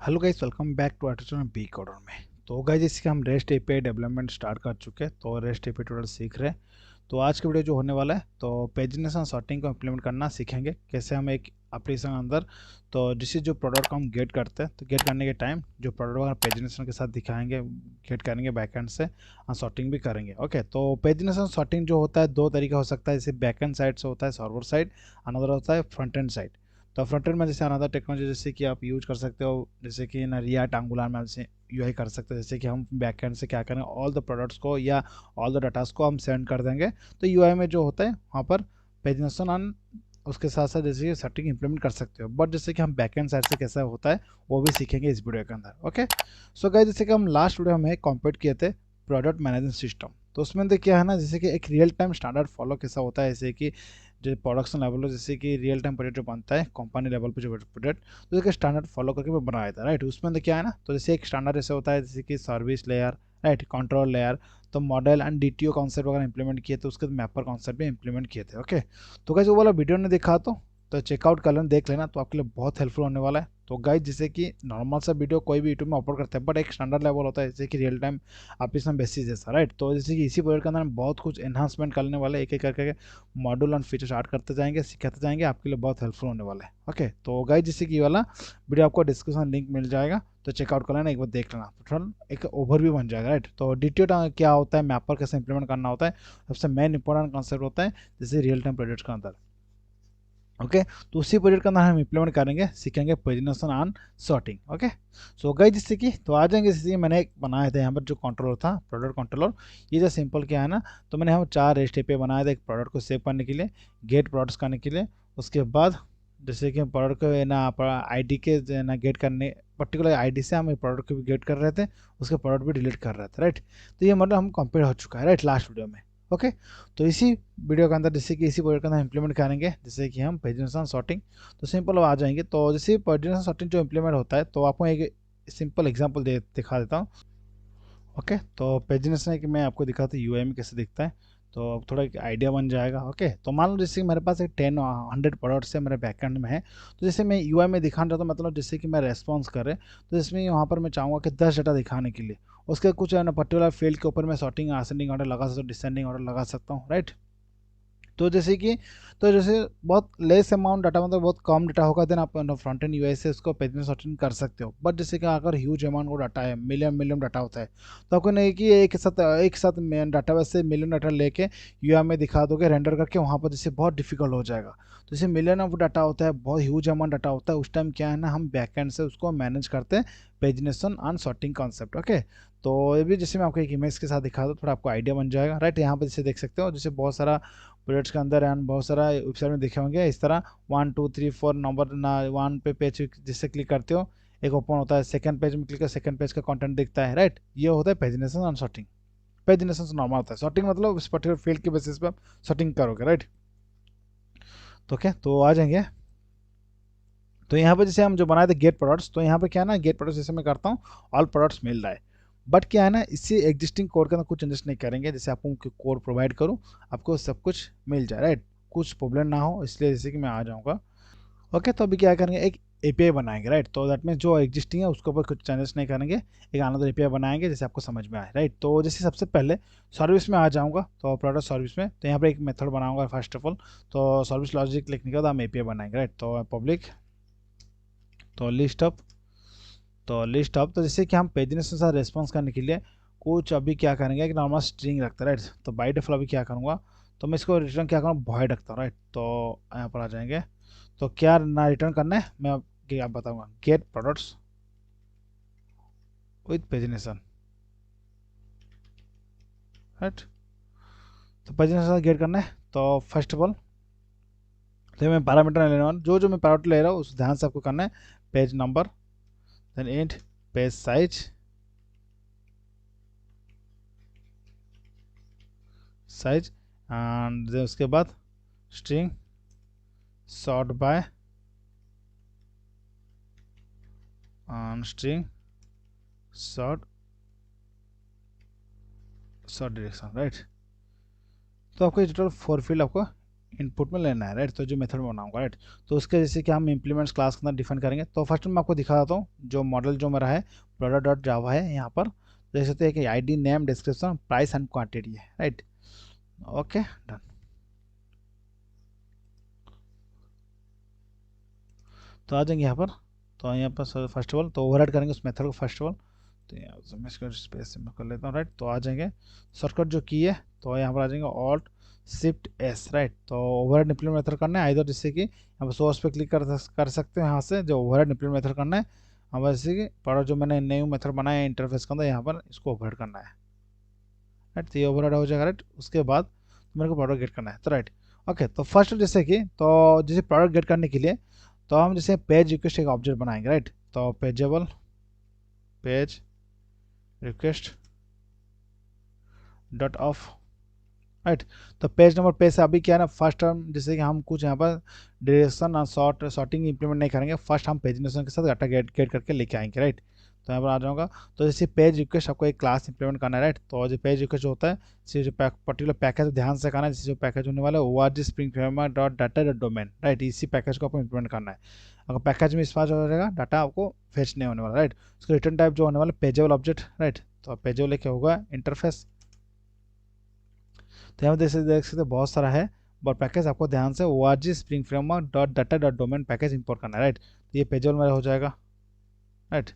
Hello guys, welcome back to artist be coder में। तो guys, इसके हम रेस्ट एपीआई डेवलपमेंट स्टार्ट कर चुके हैं, तो रेस्ट एपीआई टोटल सीख रहे हैं। तो आज के वीडियो जो होने वाला है, तो पेजिनेशन सॉर्टिंग को इम्प्लीमेंट करना सीखेंगे, कैसे हम एक एप्लीकेशन के अंदर तो जिससे जो प्रोडक्ट को हम गेट करते हैं, तो गेट करने के टाइम जो प्रोडक्ट को पेजिनेशन के साथ दिखाएंगे, गेट करेंगे बैकएंड से और सॉर्टिंग भी करेंगे। ओके, तो पेजिनेशन सॉर्टिंग जो होता है दो तरीका हो सकता है, जैसे बैकएंड साइड से होता है सर्वर साइड, अनदर होता है फ्रंट एंड साइड। तो फ्रंट एंड में जैसे अनदर टेक्नोलॉजी जैसे कि आप यूज कर सकते हो, जैसे कि ना रिएक्ट एंगुलर में जैसे यूआई कर सकते हैं, जैसे कि हम बैक एंड से क्या करें, ऑल द प्रोडक्ट्स को या ऑल द डाटास को हम सेंड कर देंगे। तो यूआई में जो होता है वहाँ पर पेजिनेशन ऑन उसके साथ साथ जैसे कि सेटिंग इंप्लीमेंट कर सकते हो, बट जैसे कि हम बैक एंड साइड से कैसा होता है वो भी सीखेंगे इस वीडियो के अंदर। ओके, सो गाइस, जैसे कि हम लास्ट वीडियो में कंप्लीट किए थे प्रोडक्ट मैनेजमेंट सिस्टम, तो उसमें तो क्या है ना, जैसे कि एक रियल टाइम स्टैंडर्ड फॉलो कैसा होता है, जैसे कि जो प्रोडक्शन लेवल हो, जैसे कि रियल टाइम प्रोजेक्ट जो बनता है कंपनी लेवल पे जो प्रोजेक्ट, तो उसका स्टैंडर्ड फॉलो करके मैं बनाया था। राइट, उसमें तो क्या है ना, तो जैसे एक स्टैंडर्ड ऐसे होता है जैसे कि service layer, right, control layer, तो मॉडल एंड डीटीओ कॉन्सेप्ट वगैरह इंप्लीमेंट किए थे, उसके मैपर कॉन्सेप्ट भी इंप्लीमेंट किए थे। ओके, तो गाइस वो वाला वीडियो ने देखा तो चेकआउट कर लेना, देख लेना, तो आपके लिए बहुत हेल्पफुल होने वाला है। तो गाइस, जैसे कि नॉर्मल सा वीडियो कोई भी यूट्यूब में अपलोड करता है, बट एक स्टैंडर्ड लेवल होता है जैसे कि रियल टाइम आप इसमें बेसिस जैसा। राइट, तो जैसे कि इसी प्रोजेक्ट के अंदर हम बहुत कुछ एनहांसमेंट करने वाले, एक एक करके मॉड्यूल एंड फीचर स्टार्ट करते जाएंगे, सिखाते जाएंगे, आपके लिए बहुत हेल्पफुल होने वाला है। ओके, तो गाइस, जैसे कि ये वाला वीडियो आपको डिस्क्रिप्शन लिंक मिल जाएगा, तो चेकआउट कर लेना, एक बार देख लेना, तो थोड़ा एक ओवरव्यू बन जाएगा। राइट, तो डीटीओ क्या होता है, मैपर कैसे इंप्लीमेंट करना होता है, सबसे मेन इंपॉर्टेंट कॉन्सेप्ट होता है जैसे रियल टाइम प्रोजेक्ट के अंदर। ओके, तो उसी प्रोजेक्ट का अंदर हम इंप्लीमेंट करेंगे, सीखेंगे pagination on sorting. Okay, so guys, जैसे कि तो आ जाएंगे, जैसे कि मैंने एक बनाया था यहाँ पर जो कंट्रोलर था, प्रोडक्ट कंट्रोलर। ये जो सिंपल क्या है ना, तो मैंने यहाँ 4 रेस्ट एपीआई बनाया था, एक प्रोडक्ट को सेव करने के लिए, गेट प्रोडक्ट्स करने के लिए, उसके बाद जैसे कि प्रोडक्ट को ना आईडी के ना गेट करने, पर्टिकुलर आईडी से हम प्रोडक्ट को भी गेट कर रहे थे, उसके प्रोडक्ट भी डिलीट कर रहे थे। राइट, तो ये मतलब हम कंप्लीट हो चुका है, राइट, लास्ट वीडियो में। ओके, तो इसी वीडियो के अंदर जैसे कि इसी प्रोजेक्ट के अंदर इंप्लीमेंट करेंगे, जैसे कि हम पेजिनेशन सॉर्टिंग, तो सिंपल आ जाएंगे। तो जैसे पेजिनेशन सॉर्टिंग जो इंप्लीमेंट होता है, तो आपको एक सिंपल एग्जांपल दिखा देता हूँ। ओके, तो पेजिनेशन है कि मैं आपको दिखाता हूँ यूआई में कैसे दिखता है, तो अब थोड़ा एक आइडिया बन जाएगा। ओके, तो मान लो जैसे कि मेरे पास एक 100 प्रोडक्ट्स है मेरे बैकएंड में है, तो जैसे मैं यूआई में दिखाना चाहता हूँ, मतलब जैसे कि मैं रेस्पॉन्स करे, तो इसमें यहाँ पर मैं चाहूँगा कि 10 डाटा दिखाने के लिए उसके कुछ पर्टिकुलर फील्ड के ऊपर मैं सॉर्टिंग असेंडिंग ऑर्डर लगा सकता हूँ, डिसेंडिंग ऑर्डर लगा सकता हूँ। राइट, तो जैसे कि तो जैसे बहुत लेस अमाउंट डाटा, मतलब बहुत कम डाटा होगा, देन आप फ्रंट एंड यूआई से उसको पेज में सॉर्टिंग कर सकते हो। बट जैसे कि अगर ह्यूज अमाउंट को डाटा है, मिलियन मिलियन डाटा होता है, तो आपको नहीं कि एक साथ डाटा बेस से मिलियन डाटा लेके यूआई में दिखा दोगे रेंडर करके, वहाँ पर जैसे बहुत डिफिकल्ट हो जाएगा। तो जैसे मिलियन ऑफ डाटा होता है, बहुत ह्यूज अमाउंट डाटा होता है, उस टाइम क्या है ना, हम बैकएंड से उसको मैनेज करते हैं pagination on sorting concept. Okay, तो ये भी जैसे मैं आपको एक इमेज के साथ दिखा दूँ, थोड़ा आपको आइडिया बन जाएगा। राइट, यहाँ पर जैसे देख सकते हो, जैसे बहुत सारा प्रोजेक्ट्स के अंदर एंड बहुत सारा वेबसाइट में देखे होंगे इस तरह 1 2 3 4 नंबर ना, वन पे पेज जिससे क्लिक करते हो एक ओपन होता है, सेकंड पेज में क्लिक कर सेकंड पेज का कंटेंट दिखता है। राइट, ये होता है pagination on sorting. Pagination normal होता है, सॉर्टिंग मतलब उस पर्टिकुलर फील्ड के बेसिस पे आप सॉर्टिंग करोगे। राइट, तो क्या, तो आ जाएंगे। तो यहाँ पर जैसे हम जो बनाए थे गेट प्रोडक्ट्स, तो यहाँ पे क्या है ना, गेट प्रोडक्ट्स जैसे मैं करता हूँ ऑल प्रोडक्ट्स मिल रहा है, बट क्या है ना, इससे एग्जिस्टिंग कोड के अंदर कुछ चेंजेस नहीं करेंगे, जैसे आपको कोड प्रोवाइड करूँ, आपको सब कुछ मिल जाए। राइट, कुछ प्रॉब्लम ना हो, इसलिए जैसे कि मैं आ जाऊँगा। ओके, तो अभी क्या करेंगे, एक एपीआई बनाएंगे। राइट, तो दैट मीन जो एग्जिस्टिंग है उसके ऊपर कुछ चेंजेस नहीं करेंगे, एक अनदर एपीआई बनाएंगे जैसे आपको समझ में आए। राइट, तो जैसे सबसे पहले सर्विस में आ जाऊँगा, तो प्रोडक्ट सर्विस में, तो यहाँ पर एक मेथड बनाऊंगा फर्स्ट ऑफ ऑल, तो सर्विस लॉजिक लिखने के बाद हम एपीआई बनाएंगे। राइट, तो पब्लिक, तो लिस्ट ऑफ तो जैसे कि हम पेजिनेस के साथ रेस्पॉन्स करने के लिए कुछ अभी क्या करेंगे, कि नॉर्मल स्ट्रिंग रखते हैं। राइट, तो बाई डिफॉल्ट अभी क्या करूँगा, तो मैं इसको रिटर्न क्या करूँ, वॉइड रखता हूँ। राइट, तो यहाँ पर आ जाएंगे, तो क्या ना रिटर्न करना है मैं आप बताऊँगा, get products with pagination. Right, तो पेजिनेशन गेट करना है, तो फर्स्ट ऑफ ऑल तो मैं पैरामीटर लेने वाला, जो जो मैं पैरामीटर ले रहा हूँ उस ध्यान से आपको करना है। Page number, then int page size and then उसके बाद string sort by string sort sort direction. Right, तो आपको टोटल 4 फील्ड आपको इनपुट में लेना है, राइट। तो जो मेथड में बनाऊंगा, राइट। तो उसके जैसे कि हम इम्प्लीमेंट्स क्लास के अंदर डिफाइन करेंगे। तो फर्स्ट मैं आपको दिखा देता हूँ जो मॉडल जो मेरा है प्रोडक्ट डॉट जावा है। यहाँ पर देख सकते हैं कि ID, name, description, price and quantity है, राइट। Okay, done. तो आ जाएंगे यहाँ पर। तो यहाँ पर फर्स्ट ऑफ ऑल तो ओवरराइड करेंगे उस मेथड को फर्स्ट ऑफ ऑल। तो यहाँ से मैं इसको स्पेस में कर लेता हूँ, राइट। तो आ जाएंगे शॉर्टकट जो की है, तो यहाँ पर आ जाएंगे ऑल्ट शिफ्ट एस, राइट। तो ओवरराइड इम्प्लीमेंट मेथड करना है, इधर जैसे कि यहाँ पर सोर्स पे क्लिक कर सकते हैं। यहाँ से जो ओवरराइड इम्प्लीमेंट मेथड करना है, हम जैसे कि पढ़ो जो मैंने न्यू मेथड बनाया है इंटरफेस के अंदर, यहाँ पर इसको ओवरराइड करना है, राइट। तो ये ओवरराइड हो जाएगा, राइट। उसके बाद मेरे को प्रोडक्ट गेट करना है, तो राइट। ओके, तो फर्स्ट जैसे कि तो जैसे प्रोडक्ट गेट करने के लिए तो हम जैसे पेज रिक्वेस्ट एक ऑब्जेक्ट बनाएंगे, राइट। तो pageable page request dot of, right. तो पेज नंबर पेज से अभी क्या है ना, फर्स्ट हम जैसे कि हम कुछ यहाँ पर डायरेक्शन और सॉर्टिंग इंप्लीमेंट नहीं करेंगे, फर्स्ट हम पेजिनेशन के साथ डाटा गेट करके लेके आएंगे, राइट। तो यहाँ पर आ जाऊँगा। तो जैसे पेज रिक्वेस्ट आपको एक क्लास इंप्लीमेंट करना है, राइट। तो जो पेज रिक्वेस्ट होता है जैसे जो पर्टिकुलर पैकेज ध्यान से करना है, जैसे जो पैकेज होने वाला है ORG spring framework dot data dot domain, right. इसी पैकेज को आपको इंप्लीमेंट करना है। अगर पैकेज में इस पास हो जाएगा डाटा आपको फेच नहीं होने वाला, राइट। उसका रिटर्न टाइप जो होने वाला पेजेबल ऑब्जेक्ट, राइट। तो पेजेबल लेके होगा इंटरफेस। तो यहाँ देख सकते बहुत सारा है, बट पैकेज आपको ध्यान से ORG spring framework dot data dot domain package import करना है, राइट। तो ये पेजेबल मेरा हो जाएगा, राइट।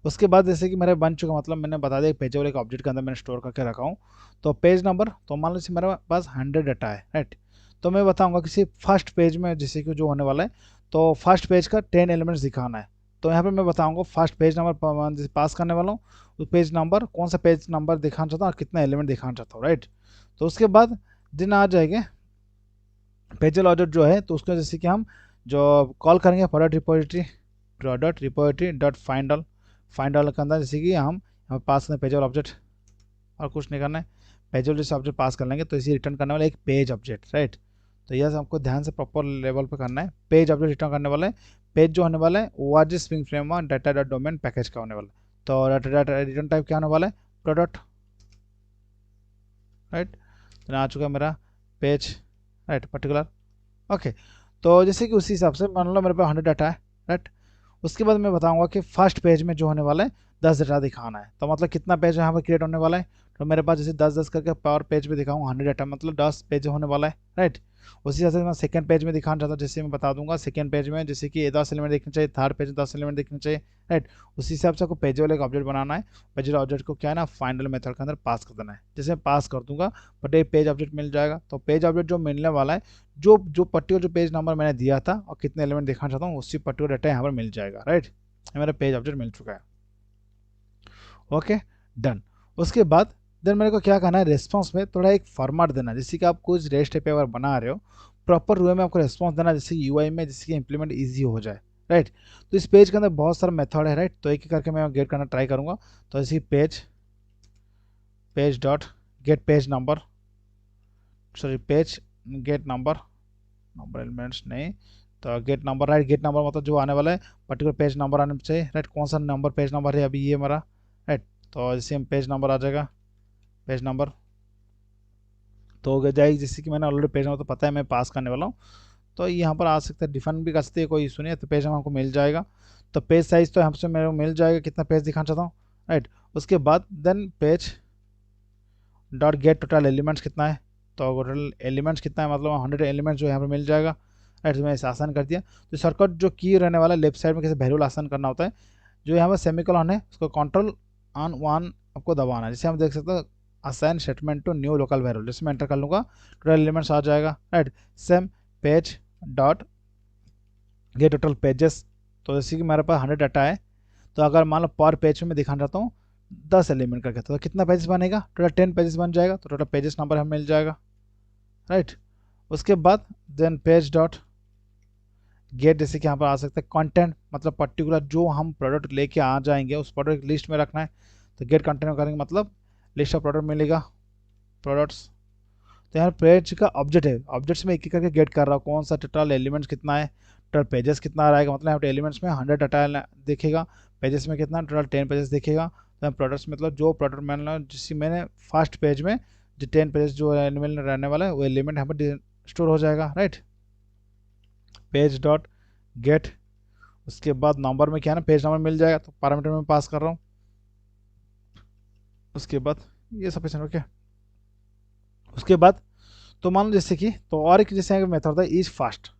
उसके बाद जैसे कि मेरा बन चुका, मतलब मैंने बता दिया पेजेबल एक ऑब्जेक्ट के अंदर मैंने स्टोर करके रखा हूँ। तो पेज नंबर, तो मान लीजिए मेरे पास 100 डाटा है, राइट। तो मैं बताऊँगा किसी फर्स्ट पेज में जैसे कि जो होने वाला है, तो फर्स्ट पेज का 10 एलिमेंट्स दिखाना है। तो यहाँ पर मैं बताऊँगा फर्स्ट पेज नंबर पास करने वाला हूँ, उस पेज नंबर कौन सा पेज नंबर दिखाना चाहता हूँ और कितना एलिमेंट दिखाना चाहता हूँ, राइट। तो उसके बाद दिन आ जाएंगे पेजेबल ऑब्जेक्ट जो है, तो उसको जैसे कि हम जो कॉल करेंगे product repository dot find all के अंदर जैसे कि हम पास करें पेजेबल ऑब्जेक्ट, और कुछ नहीं करना है। पेजेबल जैसे ऑब्जेक्ट पास कर लेंगे तो इसे रिटर्न करने वाला एक पेज ऑब्जेक्ट, राइट। तो यह हमको ध्यान से प्रॉपर लेवल पे करना है। पेज ऑब्जेक्ट रिटर्न करने वाला है, पेज जो होने वाला है ORG spring framework data dot domain package का होने वाला है। तो रिटर्न टाइप क्या होने वाला है, प्रोडक्ट, राइट। तो आ चुका मेरा पेज, राइट, पर्टिकुलर। ओके, तो जैसे कि उसी हिसाब से मान लो मेरे पास 100 डाटा है, राइट। उसके बाद मैं बताऊंगा कि फर्स्ट पेज में जो होने वाला है 10 डाटा दिखाना है। तो मतलब कितना पेज यहाँ पर क्रिएट होने वाला है, तो मेरे पास जैसे 10 10 करके पर पेज पे दिखाऊंगा 100 डाटा, मतलब 10 पेज होने वाला है, राइट। उसी हिसाब से मैं सेकंड पेज में दिखाना चाहता हूँ, जैसे मैं बता दूंगा सेकंड पेज में जैसे कि 10 एलिमेंट देखने चाहिए, थर्ड पेज में 10 एलिमेंट देखने चाहिए, राइट। उसी हिसाब से आपको पेजेबल एक ऑब्जेक्ट बनाना है। पेजेबल ऑब्जेक्ट को क्या है ना, फाइंड मेथड के अंदर पास कर देना है। जैसे मैं पास कर दूंगा बट एक पेज ऑब्जेक्ट मिल जाएगा। तो पेज ऑब्जेक्ट जो मिलने वाला है, जो जो पर्टिकुलर जो पेज नंबर मैंने दिया था और कितने एलिमेंट दिखाना चाहता हूँ, उसी पर्टिकुलर डाटा यहाँ पर मिल जाएगा, राइट। मेरा पेज ऑब्जेक्ट मिल चुका है, ओके, डन। उसके बाद देन मेरे को क्या करना है, रेस्पॉन्स में थोड़ा एक फॉर्मेट देना, जैसे कि आप कुछ रेस्ट एपीआई अगर बना रहे हो प्रॉपर वे में आपको रेस्पॉन्स देना, जैसे यूआई में, जिससे कि इंप्लीमेंट ईजी हो जाए, राइट। तो इस पेज के अंदर बहुत सारा मेथड है, राइट। तो एक एक करके मैं गेट करना ट्राई करूंगा। तो जैसे page dot get page number, sorry page get number elements नहीं, तो get number, right. Get number मतलब जो आने वाला है पर्टिकुलर पेज नंबर आने चाहिए, राइट। कौन सा नंबर पेज नंबर है अभी ये मेरा, राइट। तो जैसे हम पेज नंबर आ जाएगा, पेज नंबर तो हो जाएगी, जैसे कि मैंने ऑलरेडी पेज नंबर तो पता है मैं पास करने वाला हूँ। तो यहाँ पर आ सकते हैं, डिफाइन भी कर सकते हैं, कोई इशू नहीं है। तो पेज नंबर हमको मिल जाएगा। तो पेज साइज तो हमसे मेरे को मिल जाएगा कितना पेज दिखाना चाहता हूँ, राइट। उसके बाद then page dot get total elements कितना है, तो टोटल एलिमेंट्स कितना है, मतलब 100 एलिमेंट्स जो यहाँ पर मिल जाएगा, राइट। तो मैं इसे आसान कर दिया। तो शॉर्टकट जो की रहने वाला है लेफ्ट साइड में कैसे वैल्यू आसान करना होता है, जो यहाँ पर सेमीकोलन है उसको कंट्रोल ऑन 1 आपको दबाना है। जैसे हम देख सकते हैं assign statement to new local variable, जैसे मैं एंटर कर लूँगा टोटल एलिमेंट्स आ जाएगा, right. Same page dot get total pages, तो जैसे कि मेरे पास 100 डाटा है, तो अगर मान लो पर पेज में मैं दिखाना चाहता हूँ 10 एलिमेंट करके, तो कितना पेजेस बनेगा, टोटल 10 पेजेस बन जाएगा। तो टोटल पेजेस नंबर हमें मिल जाएगा, राइट। उसके बाद देन पेज डॉट गेट, जैसे कि यहाँ पर आ सकते हैं कंटेंट, मतलब पर्टिकुलर जो हम प्रोडक्ट लेके आ जाएंगे उस प्रोडक्ट लिस्ट में रखना है। तो गेट कंटेंट करेंगे मतलब लिस्ट ऑफ प्रोडक्ट मिलेगा, प्रोडक्ट्स। तो यहाँ पेज का ऑब्जेक्ट है, ऑब्जेक्ट्स में एक एक करके गेट कर रहा हूँ कौन सा टोटल एलिमेंट्स कितना है, टोटल पेजेस कितना आ रहेगा, मतलब यहाँ पे एलिमेंट्स में 100 डाटा दिखेगा, पेजेस में कितना टोटल 10 पेजेस दिखेगा। तो प्रोडक्ट्स मतलब जो प्रोडक्ट मैंने जिससे मैंने फर्स्ट पेज में जो 10 पेजेस जो एलिमेंट रहने वाला है वो एलिमेंट यहाँ पर स्टोर हो जाएगा, राइट। पेज डॉट गेट, उसके बाद नंबर में क्या है ना, पेज नंबर मिल जाएगा, तो पैरामीटर में पास कर रहा हूँ। उसके बाद ये सफिशिएंट, ओके। उसके बाद तो मान लो जैसे कि, तो और एक जैसे मेथड होता है इज फास्ट।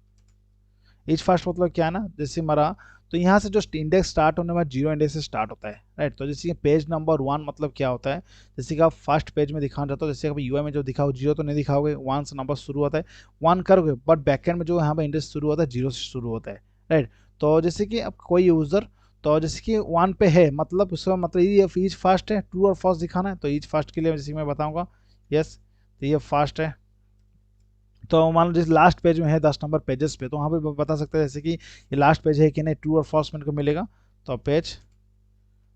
इज फास्ट मतलब क्या है ना, जैसे हमारा, तो यहाँ से जो इंडेक्स स्टार्ट होने वाला जीरो इंडेक्स से स्टार्ट होता है, राइट। तो जैसे पेज नंबर 1 मतलब क्या होता है, जैसे कि आप फर्स्ट पेज में दिखाना चाहते हो, जैसे आप यूआई में जो दिखाओ जीरो तो नहीं दिखाओगे, 1 से नंबर शुरू होता है, 1 करोगे, बट बैकएंड में जो यहाँ पर इंडेक्स शुरू होता है जीरो से शुरू होता है, राइट। तो जैसे कि अब कोई यूजर, तो जैसे कि 1 पे है, मतलब उसका मतलब ये ईज फास्ट है, ट्रू और फॉल्स दिखाना है, तो ईज फास्ट के लिए जैसे मैं बताऊंगा यस, तो ये फास्ट है। तो मान लो जैसे लास्ट पेज में है 10 नंबर पेजेस पे, तो वहाँ पे बता सकते हैं जैसे कि ये लास्ट पेज है कि नहीं, ट्रू और फॉल्स मेरे को मिलेगा, तो page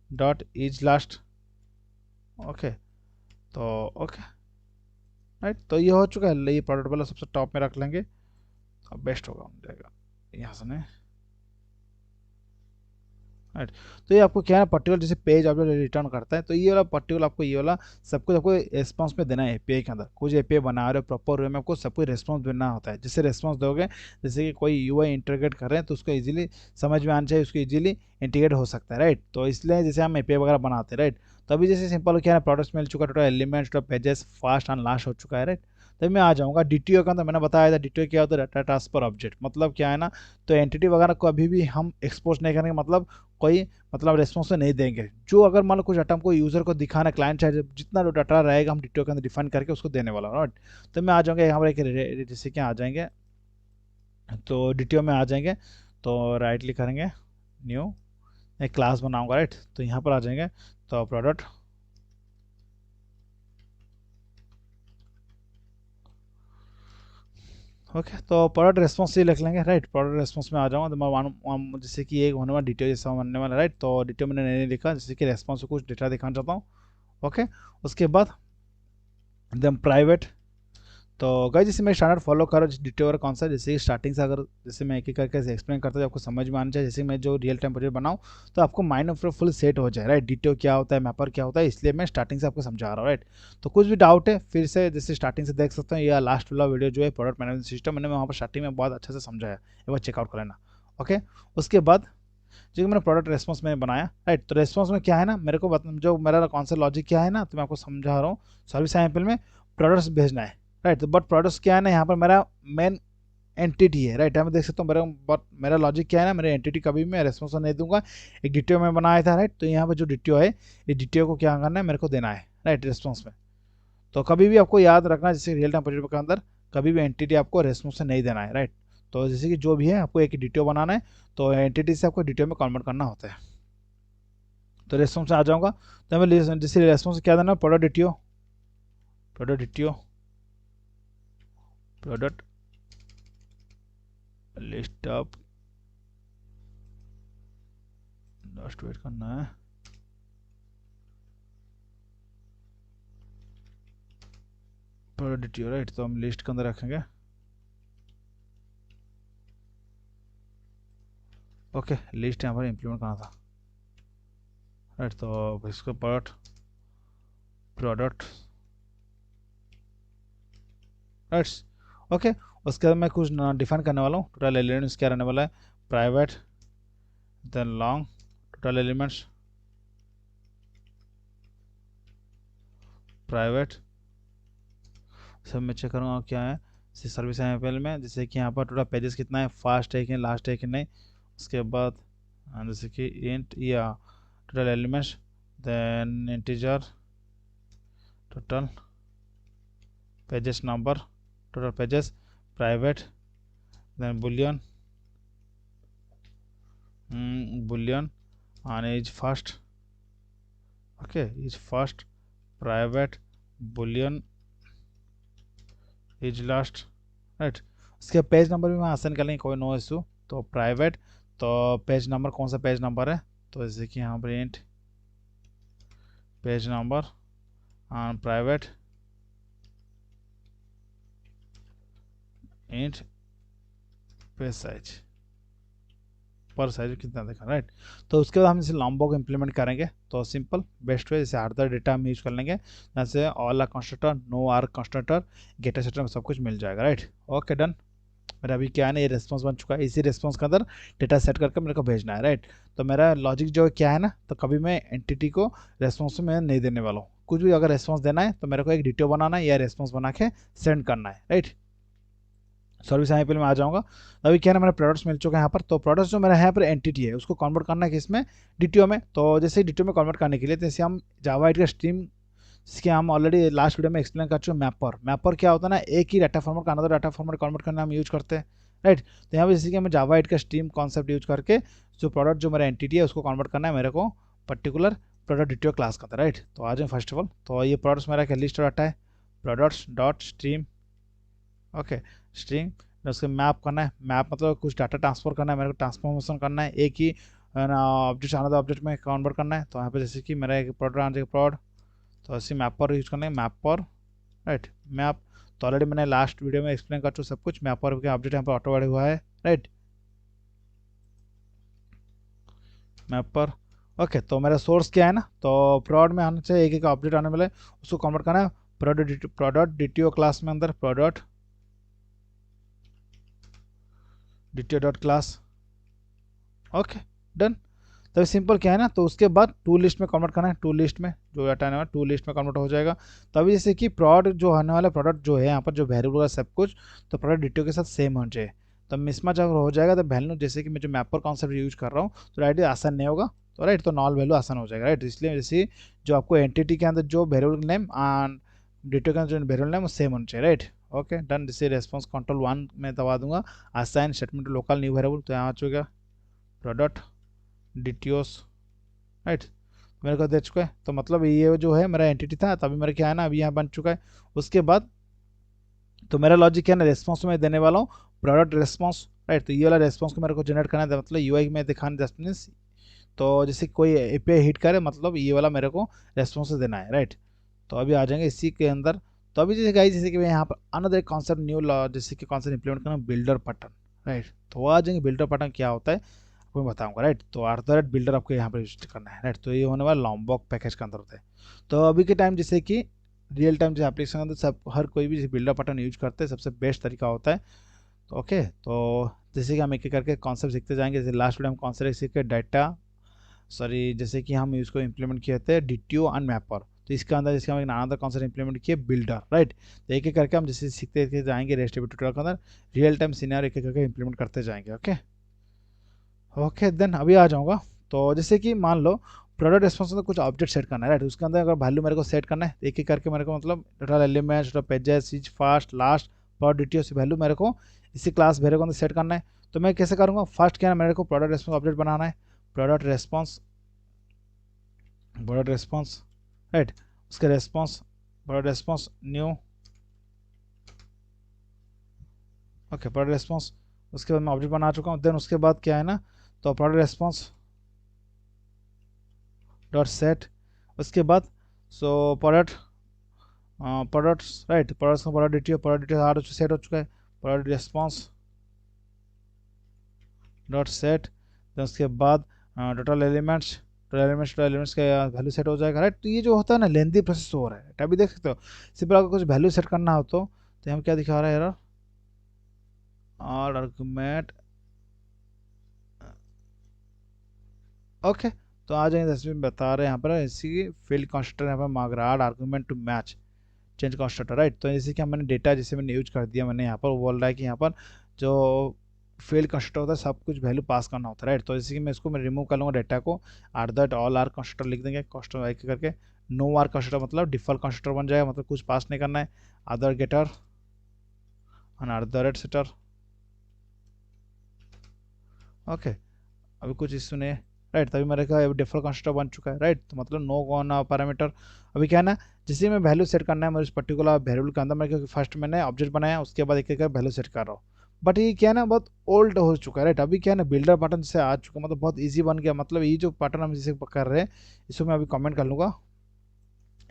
dot is last, okay. तो ओके, राइट, तो ये हो चुका है। ये प्रोडक्ट वाला सबसे टॉप में रख लेंगे, अब बेस्ट होगा हो जाएगा यहाँ से नहीं, राइट। तो ये आपको क्या है, पर्टिकुलर जैसे पेज आप रिटर्न करता है, तो ये वाला पर्टिकुलर आपको, ये वाला सब कुछ आपको रेस्पॉन्स में देना है। एपीआई के अंदर कुछ एपीआई बना रहे हो प्रॉपर वे में, आपको सब कुछ रेस्पॉन्स देना होता है। जैसे रेस्पॉन्स दोगे, जैसे कि कोई यूआई इंटीग्रेट कर रहे हैं, तो उसको इजीली समझ में आना चाहिए, उसको इजीली इंटीग्रेट हो सकता है, राइट। तो इसलिए जैसे हम एपीआई वगैरह बनाते हैं, राइट। तो अभी जैसे सिंपल क्या है, प्रोडक्ट्स मिल चुका, total elements, total pages, fast and last हो चुका है, राइट। तभी मैं आ जाऊँगा डीटीओ के अंदर। मैंने बताया था डीटीओ क्या होता है, डाटा ट्रांसफर ऑब्जेक्ट, मतलब क्या है ना, तो एंटिटी वगैरह को अभी भी हम एक्सपोज नहीं करेंगे, मतलब कोई मतलब रेस्पॉन्स नहीं देंगे। जो अगर मान लो कुछ डाटा हमको यूजर को दिखाना, क्लाइंट साइड जितना जो डाटा रहेगा हम डीटीओ के अंदर डिफाइन करके उसको देने वाला, राइट। तो मैं आ जाऊँगा यहाँ पर एक जैसे क्या आ जाएंगे, तो डीटीओ में आ जाएंगे, तो राइट क्लिक करेंगे, न्यू, एक क्लास बनाऊंगा, राइट। तो यहाँ पर आ जाएंगे, तो प्रोडक्ट, ओके। तो प्रोडक्ट रेस्पॉन्स ये लिख लेंगे, राइट। प्रोडक्ट रेस्पॉन्स में आ जाऊँगा, तो मैं जैसे कि एक होने वाला डिटेल जैसा बनने वाला, राइट। तो डिटेल मैंने नहीं लिखा, जैसे कि रेस्पॉन्स को कुछ डेटा दिखाना चाहता हूँ, ओके। उसके बाद एकदम प्राइवेट, तो गाइस जैसे मैं स्टैंडर्ड फॉलो कर रहा हूँ डिटेल और कौन सा, जैसे स्टार्टिंग से अगर जैसे मैं एक एक करके एक्सप्लेन करता हूँ, आपको समझ में आना चाहिए। जैसे मैं जो रियल टाइम प्रोजेक्ट बनाऊँ, तो आपको माइंड में फुल सेट हो जाए, राइट। डिटेल क्या होता है, मैपर क्या होता है, इसलिए मैं स्टार्टिंग से आपको समझा रहा हूँ, राइट। तो कुछ भी डाउट है फिर से जैसे स्टार्टिंग से देख सकते हैं, या लास्ट वाला वीडियो जो है प्रोडक्ट मैनेजमेंट सिस्टम, मैंने वहाँ पर स्टार्टिंग में बहुत अच्छे से समझाया, एक बार चेकआउट कर लेना, ओके। उसके बाद जो मैंने प्रोडक्ट रेस्पॉन्स में बनाया, राइट। तो रेस्पॉन्स में क्या है ना, मेरे को जो मेरा कौन सा लॉजिक क्या है ना, तो मैं आपको समझा रहा हूँ। सर्विस सैंपल में प्रोडक्ट्स भेजना है, राइट। तो बट प्रोडक्ट्स क्या है ना, यहाँ पर मेरा मेन एंटिटी है, राइट। यहाँ पे देख सकता हूँ मेरा लॉजिक क्या है ना, मेरे एंटिटी कभी मैं रेस्पॉन्स नहीं दूंगा। एक डिटियो में बनाया था, राइट। तो यहाँ पर जो डिटियो है, ये डिटियो को क्या करना है, मेरे को देना है, राइट, रेस्पॉन्स में। तो कभी भी आपको याद रखना, जैसे रियल टाइम प्रोजेक्ट के अंदर कभी भी एंटिटी आपको रेस्पॉन्स से नहीं देना है, राइट। तो जैसे कि जो भी है आपको एक डिटियो बनाना है, तो एंटिटी से आपको डिटियो में कन्वर्ट करना होता है। तो रेस्पॉन्स से आ जाऊँगा, तो हमें जैसे रेस्पॉन्स क्या देना, product DTO, product DTO, product list up, last wait करना है, प्रोडक्ट डिटियो, राइट। तो हम लिस्ट के अंदर रखेंगे, ओके। लिस्ट यहाँ पर इम्प्लीमेंट करना था, राइट। तो इसको प्रोडक्ट, प्रोडक्ट, राइट, ओके। उसके बाद मैं कुछ डिफाइन करने वाला हूँ, टोटल एलिमेंट्स क्या रहने वाला है, private, then long, total elements private, सब मैं चेक करूँगा क्या है सर्विस एम में, जैसे कि यहाँ पर टोटल पेजेस कितना है, फास्ट है कि लास्ट है कि नहीं। उसके बाद जैसे कि इंट या total elements, then integer, total pages number, total pages private, then boolean, boolean and is first, okay, is first, private, boolean, is last, right. उसके पेज नंबर भी मैं आसान कर लेंगे, कोई नो इशू। तो प्राइवेट, तो पेज नंबर कौन सा पेज नंबर है, तो जैसे कि यहाँ पर इंट पेज नंबर, और प्राइवेट इंट पेज साइज, पर साइज कितना देखा, राइट। तो उसके बाद हम इसे लॉम्बो को इम्प्लीमेंट करेंगे। तो सिंपल बेस्ट वे जैसे अदर डेटा हम यूज कर लेंगे, जैसे all arg constructor, no arg constructor, gate etcetera में सब कुछ मिल जाएगा, राइट। Okay done. मेरा अभी क्या है ना, ये रिस्पॉन्स बन चुका है। इसी रिस्पॉन्स के अंदर डेटा सेट करके मेरे को भेजना है, राइट। तो मेरा लॉजिक जो क्या है ना, तो कभी मैं एंटिटी को रेस्पॉन्स में नहीं देने वाला हूँ। कुछ भी अगर रेस्पॉन्स देना है तो मेरे को एक डिटेल बनाना है या रेस्पॉन्स बना के सेंड करना है, राइट। सर्विस यहाँ पे मैं आ जाऊँगा। अभी क्या है ना, मेरे प्रोडक्ट्स मिल चुके हैं यहाँ पर। तो प्रोडक्ट्स जो मेरा यहाँ पर एंटिटी है उसको कन्वर्ट करना है किसमें, डीटीओ में। तो जैसे डीटीओ में कन्वर्ट करने के लिए जैसे हम जावा का स्ट्रीम, जिसके हम ऑलरेडी लास्ट वीडियो में एक्सप्लेन कर चुके हैं, मैपर। मैपर क्या होता है ना, एक ही डाटा फॉर्मेट का अनदर डाटा फॉर्मेट कन्वर्ट करना हम यूज करते हैं, राइट। तो यहाँ पे जैसे कि हमें जावा का स्ट्रीम कॉन्सेप्ट यूज करके जो प्रोडक्ट जो मेरा एंटिटी है उसको कन्वर्ट करना है मेरे को पर्टिकुलर प्रोडक्ट डिटेल क्लास का था, राइट। तो आ जाए फर्स्ट ऑफ ऑल, तो ये प्रोडक्ट्स मेरा क्या लिस्ट डाटा है, products dot stream, okay stream. उसके मैप करना है, मैप मतलब कुछ डाटा ट्रांसफर करना है मेरे को, ट्रांसफॉर्मेशन करना है, एक ही ऑब्जेक्ट अनदर ऑब्जेक्ट में कन्वर्ट करना है। तो यहाँ पे जैसे कि मेरा एक प्रोडक्ट आ जाएगा प्रोड, तो ऐसे मैप पर यूज करना है, मैप पर, राइट। मैप तो ऑलरेडी मैंने लास्ट वीडियो में एक्सप्लेन कर चुका सब कुछ। मैप पर ऑब्जेक्ट यहाँ पर ऑटो ऐड हुआ है, राइट। मैप पर ओके। तो मेरा सोर्स क्या है ना, तो प्रोड में आने से एक एक ऑब्जेक्ट आने वाला है, उसको कन्वर्ट करना है प्रोडक्ट डीटीओ क्लास में अंदर, product DTO dot class, okay done. तो सिंपल क्या है ना, तो उसके बाद टू लिस्ट में कन्वर्ट करना है, टू लिस्ट में जो डाटा आने वाला टू लिस्ट में कन्वर्ट हो जाएगा। तभी जैसे कि प्रोड जो आने वाला प्रोडक्ट जो है यहाँ पर जो वैल्यू होगा सब कुछ, तो प्रोडक्ट डिटेल के साथ सेम होना चाहिए। तो मिसमैच अगर हो जाएगा तो वैल्यू, जैसे कि मैं जो मैपर कॉन्सेप्ट यूज कर रहा हूँ, तो राइट आसान नहीं होगा, तो राइट तो नॉल वैल्यू आसान हो जाएगा, राइट। इसलिए जैसे जो आपको एंटिटी के अंदर जो वेरिएबल नेम एंड डिटेल का जो वेरिएबल नेम वो सेम होना चाहिए, राइट। Okay done. जैसे रेस्पॉन्स कंट्रोल 1 में दबा दूंगा, assign statement local new variable, तो यहाँ आ चुका प्रोडक्ट डिटेल्स, राइट। मेरे को दे चुका है। तो मतलब ये जो है मेरा एंटिटी था, तभी मेरा क्या है ना अभी यहाँ बन चुका है। उसके बाद तो मेरा लॉजिक क्या है ना, रेस्पॉन्स में देने वाला हूँ प्रोडक्ट रेस्पॉन्स, राइट। तो ये वाला रेस्पॉन्स को मेरे को जनरेट करना है, मतलब यूआई में दिखाने जस्ट मीन्स, तो जैसे कोई एपीआई हिट करे मतलब ये वाला मेरे को रेस्पॉन्स देना है, राइट। तो अभी आ जाएंगे इसी के अंदर। तो अभी जैसे गाइस जैसे कि मैं यहाँ पर अनदर एक कॉन्सेप्ट न्यू जैसे कि कॉन्सेप्ट इंप्लीमेंट करना, बिल्डर पैटर्न, राइट। तो वो आ जाएंगे बिल्डर पैटर्न क्या होता है आपको मैं बताऊंगा, राइट। तो आर्थर बिल्डर आपको यहाँ पर यूज करना है, राइट। तो ये होने वाला लॉम्बॉक पैकेज के अंदर होता है। तो अभी के टाइम जैसे कि रियल टाइम जैसे एप्लीकेशन के अंदर सब हर कोई भी बिल्डर पैटर्न यूज करते हैं, सबसे बेस्ट तरीका होता है। तो ओके, तो जैसे कि हम एक एक करके कॉन्सेप्ट सीखते जाएंगे। जैसे लास्ट वीडियो हम कॉन्सेप्ट सीख के डाटा, सॉरी जैसे कि हम इसको इम्प्लीमेंट किए थे डीटीओ एंड मैपर। तो इसके अंदर जैसे हम एक अनदर कॉन्सेप्ट इम्प्लीमेंट किए बिल्डर, राइट। तो एक एक करके हम जैसे सीखते जाएंगे रेस्ट ट्यूटोरियल के अंदर, रियल टाइम सीनियर एक एक करके इम्प्लीमेंट करते जाएंगे, ओके। ओके देन अभी आ जाऊँगा। तो जैसे कि मान लो प्रोडक्ट रेस्पॉन्स में कुछ ऑब्जेक्ट सेट करना है, राइट। उसके अंदर अगर वैल्यू मेरे को सेट करना है, एक एक करके मेरे को मतलब टोटल एलिमेंट्स, टोटल पेजेस, सीज first, last, product details value मेरे को इसी क्लास वेरिएबल के अंदर सेट करना है। तो मैं कैसे करूँगा, फर्स्ट क्या है मेरे को प्रोडक्ट रेस्पॉन्स ऑब्जेक्ट बनाना है, product response, product response, right. उसके response product response new, okay product response. उसके बाद मैं ऑब्जेक्ट बना चुका हूँ। देन उसके बाद क्या है ना, तो प्रोडक्ट रेस्पॉन्स डॉट सेट, उसके बाद so product products, right. Products का प्रोडक्ट डिटेल आ सेट हो चुका है, product response dot set. Then उसके बाद टोटल एलिमेंट्स, टोटल एलिमेंट्स का वैल्यू सेट हो जाएगा, राइट। तो ये जो होता है ना लेंदी प्रोसेस हो रहा है, अभी देख सकते हो। सिंपल अगर कुछ वैल्यू सेट करना हो तो हम क्या दिखा रहा है एरर, और आर्गुमेंट, ओके। तो आ जाएंगे 10 बता रहे हैं यहाँ पर इसी फील्ड कंस्ट्रक्टर यहाँ पर मार्ग argument to match change constructor, right. तो जैसे कि मैंने डेटा जैसे मैंने यूज कर दिया, मैंने यहाँ पर बोल रहा है कि यहाँ पर जो फील्ड कंस्ट्रक्टर होता है सब कुछ वैल्यू पास करना होता है, राइट। तो जैसे कि मैं इसको मैं रिमूव कर लूँगा डेटा को, or that all arg constructor लिख देंगे, कंस्ट्रक्टर एक करके। नो आर कंस्ट्रक्टर मतलब डिफॉल्ट कंस्ट्रक्टर बन जाएगा, मतलब कुछ पास नहीं करना है। Other getter and other setter, okay. अभी कुछ इशू नहीं है, राइट। तभी मेरे का डिफॉल्ट कंस्ट्रक्टर बन चुका है, राइट। तो मतलब नो कौन पैरामीटर। अभी क्या है ना, जिसे मैं वैल्यू सेट करना है मुझे पर्टिकुलर वेरिएबल के अंदर, मैं क्योंकि फर्स्ट मैंने ऑब्जेक्ट बनाया उसके बाद एक एक वैल्यू सेट कर रहा हूँ। बट ये क्या है ना बहुत ओल्ड हो चुका है, राइट। अभी क्या है ना बिल्डर पैटर्न से आ चुका, मतलब बहुत ईजी बन गया। मतलब ये जो पैटर्न हम जिसे कर रहे हैं इसको मैं अभी कमेंट कर लूँगा,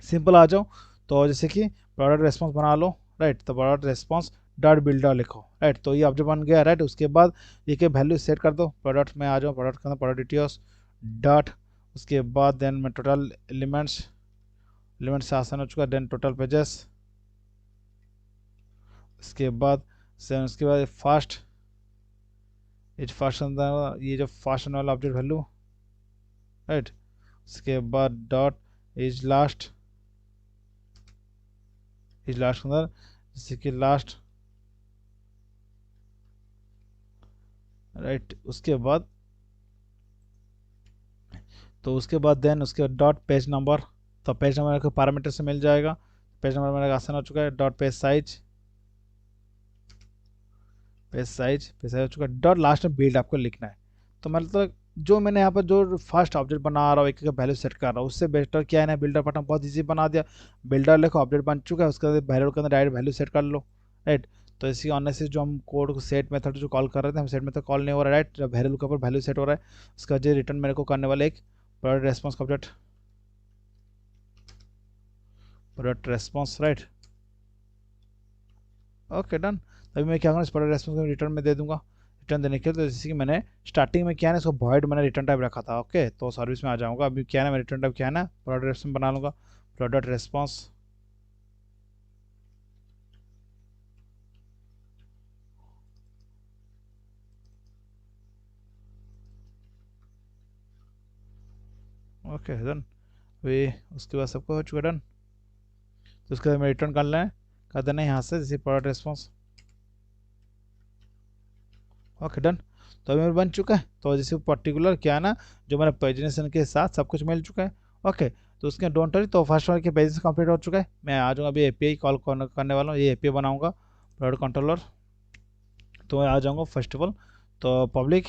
सिंपल आ जाओ। तो जैसे कि प्रोडक्ट रेस्पॉन्स बना लो, राइट। तो प्रोडक्ट रेस्पॉन्स डॉट बिल्डर लिखो, राइट। तो ये ऑब्जेक्ट बन गया, राइट। उसके बाद ये के वैल्यू सेट कर दो, प्रोडक्ट में आ जाओ, प्रोडक्ट के अंदर प्रोडक्ट डिटेल्स डॉट, उसके बाद देन में टोटल एलिमेंट्स से आसान हो चुका, देन टोटल पेजेस, इसके बाद उसके बाद फास्ट इज फास्ट, ये जो फास्ट वाला ऑब्जेक्ट वैल्यू, राइट। उसके बाद डॉट इज लास्ट के अंदर जैसे कि लास्ट, राइट। उसके बाद देन उसके डॉट पेज नंबर, तो पेज नंबर को पैरामीटर से मिल जाएगा, पेज नंबर मेरा आसान हो चुका है। डॉट पेज साइज हो चुका है, डॉट लास्ट में बिल्ड आपको लिखना है। तो मतलब जो मैंने यहाँ पर जो फर्स्ट ऑब्जेक्ट बना रहा हूँ, एक एक वैल्यू सेट कर रहा हूँ, उससे बेटर क्या है ना, बिल्डर बटन बहुत इजी बना दिया। बिल्डर लिखो, ऑब्जेक्ट बन चुका है, उसके बाद वैल्यू के अंदर डायरेक्ट वैल्यू सेट कर लो, राइट। तो इसी ऑनर से जो हम कोड को सेट मेथड जो कॉल कर रहे थे, हम सेट मेथड कॉल नहीं हो रहा है, राइट। जब वैल्यू के ऊपर वैल्यू सेट हो रहा है, उसका जो रिटर्न मेरे को करने वाला एक product response, right. Okay done. तभी मैं क्या करूँ, इस प्रोडक्ट रेस्पॉन्स को रिटर्न में दे दूंगा। रिटर्न देने के लिए तो जैसे कि मैंने स्टार्टिंग में क्या है ना, इसको वॉइड मैंने रिटर्न टाइप रखा था, ओके। तो सर्विस में आ जाऊंगा, अभी क्या है ना, मैं रिटर्न टाइप क्या है ना, प्रोडक्ट रेस्पॉन्स बना लूंगा, प्रोडक्ट रेस्पॉन्स। Okay done. वे उसके बाद सबको हो चुका डन। तो उसके बाद मैं रिटर्न कर देना है यहाँ से, जैसे प्रोडक्ट रेस्पॉन्स। Okay done. तो अभी मेरा बन चुका है। तो जैसे पर्टिकुलर क्या है ना, जो मेरा पेजिनेशन के साथ सब कुछ मिल चुका है, ओके। तो उसके डोंट वरी, तो फर्स्ट वाले के पेजेस कंप्लीट हो चुका है। मैं आ जाऊँगा, अभी एपीआई कॉल करने वाला हूँ, ये एपीआई बनाऊंगा प्रोडक्ट कंट्रोलर। तो मैं आ जाऊँगा फर्स्ट ऑफ ऑल, तो पब्लिक,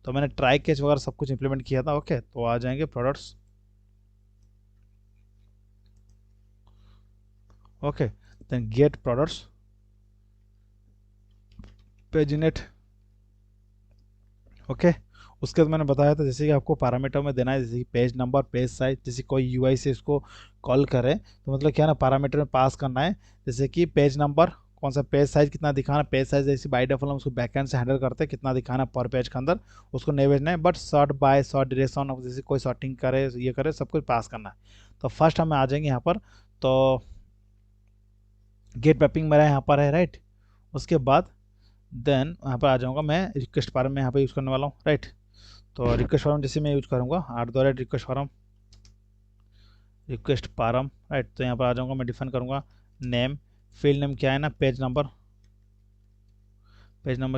तो मैंने ट्राई कैच वगैरह सब कुछ इंप्लीमेंट किया था, ओके। तो आ जाएंगे products, okay. Then get products paginate, okay. उसके बाद मैंने बताया था जैसे कि आपको पैरामीटर में देना है, जैसे कि पेज नंबर, पेज साइज, जैसे कोई यूआई से इसको कॉल करे तो मतलब क्या है ना, पैरामीटर में पास करना है। जैसे कि पेज नंबर, कौन सा पेज साइज कितना दिखाना, पेज साइज जैसे बाई डिफॉल्ट हम उसको बैकएंड से हैंडल करते हैं, कितना दिखाना पर पेज के अंदर, उसको नहीं भेजना है। But sort by sort direction, जैसे कोई शॉर्टिंग करे, ये करे, सब कुछ पास करना है। तो फर्स्ट हमें आ जाएंगे यहाँ पर, तो गेट मैपिंग मेरा यहाँ पर है, राइट। उसके बाद देन यहाँ पर आ जाऊँगा मैं, रिक्वेस्ट फार्म में यहाँ पर यूज़ करने वाला हूँ, राइट। तो रिक्वेस्ट फॉर्म जैसे मैं यूज करूँगा, आठ दो रिक्वेस्ट फार्म, राइट। तो यहाँ पर आ जाऊँगा, मैं डिफाइन करूँगा नेम, फील्ड नेम क्या है ना, पेज नंबर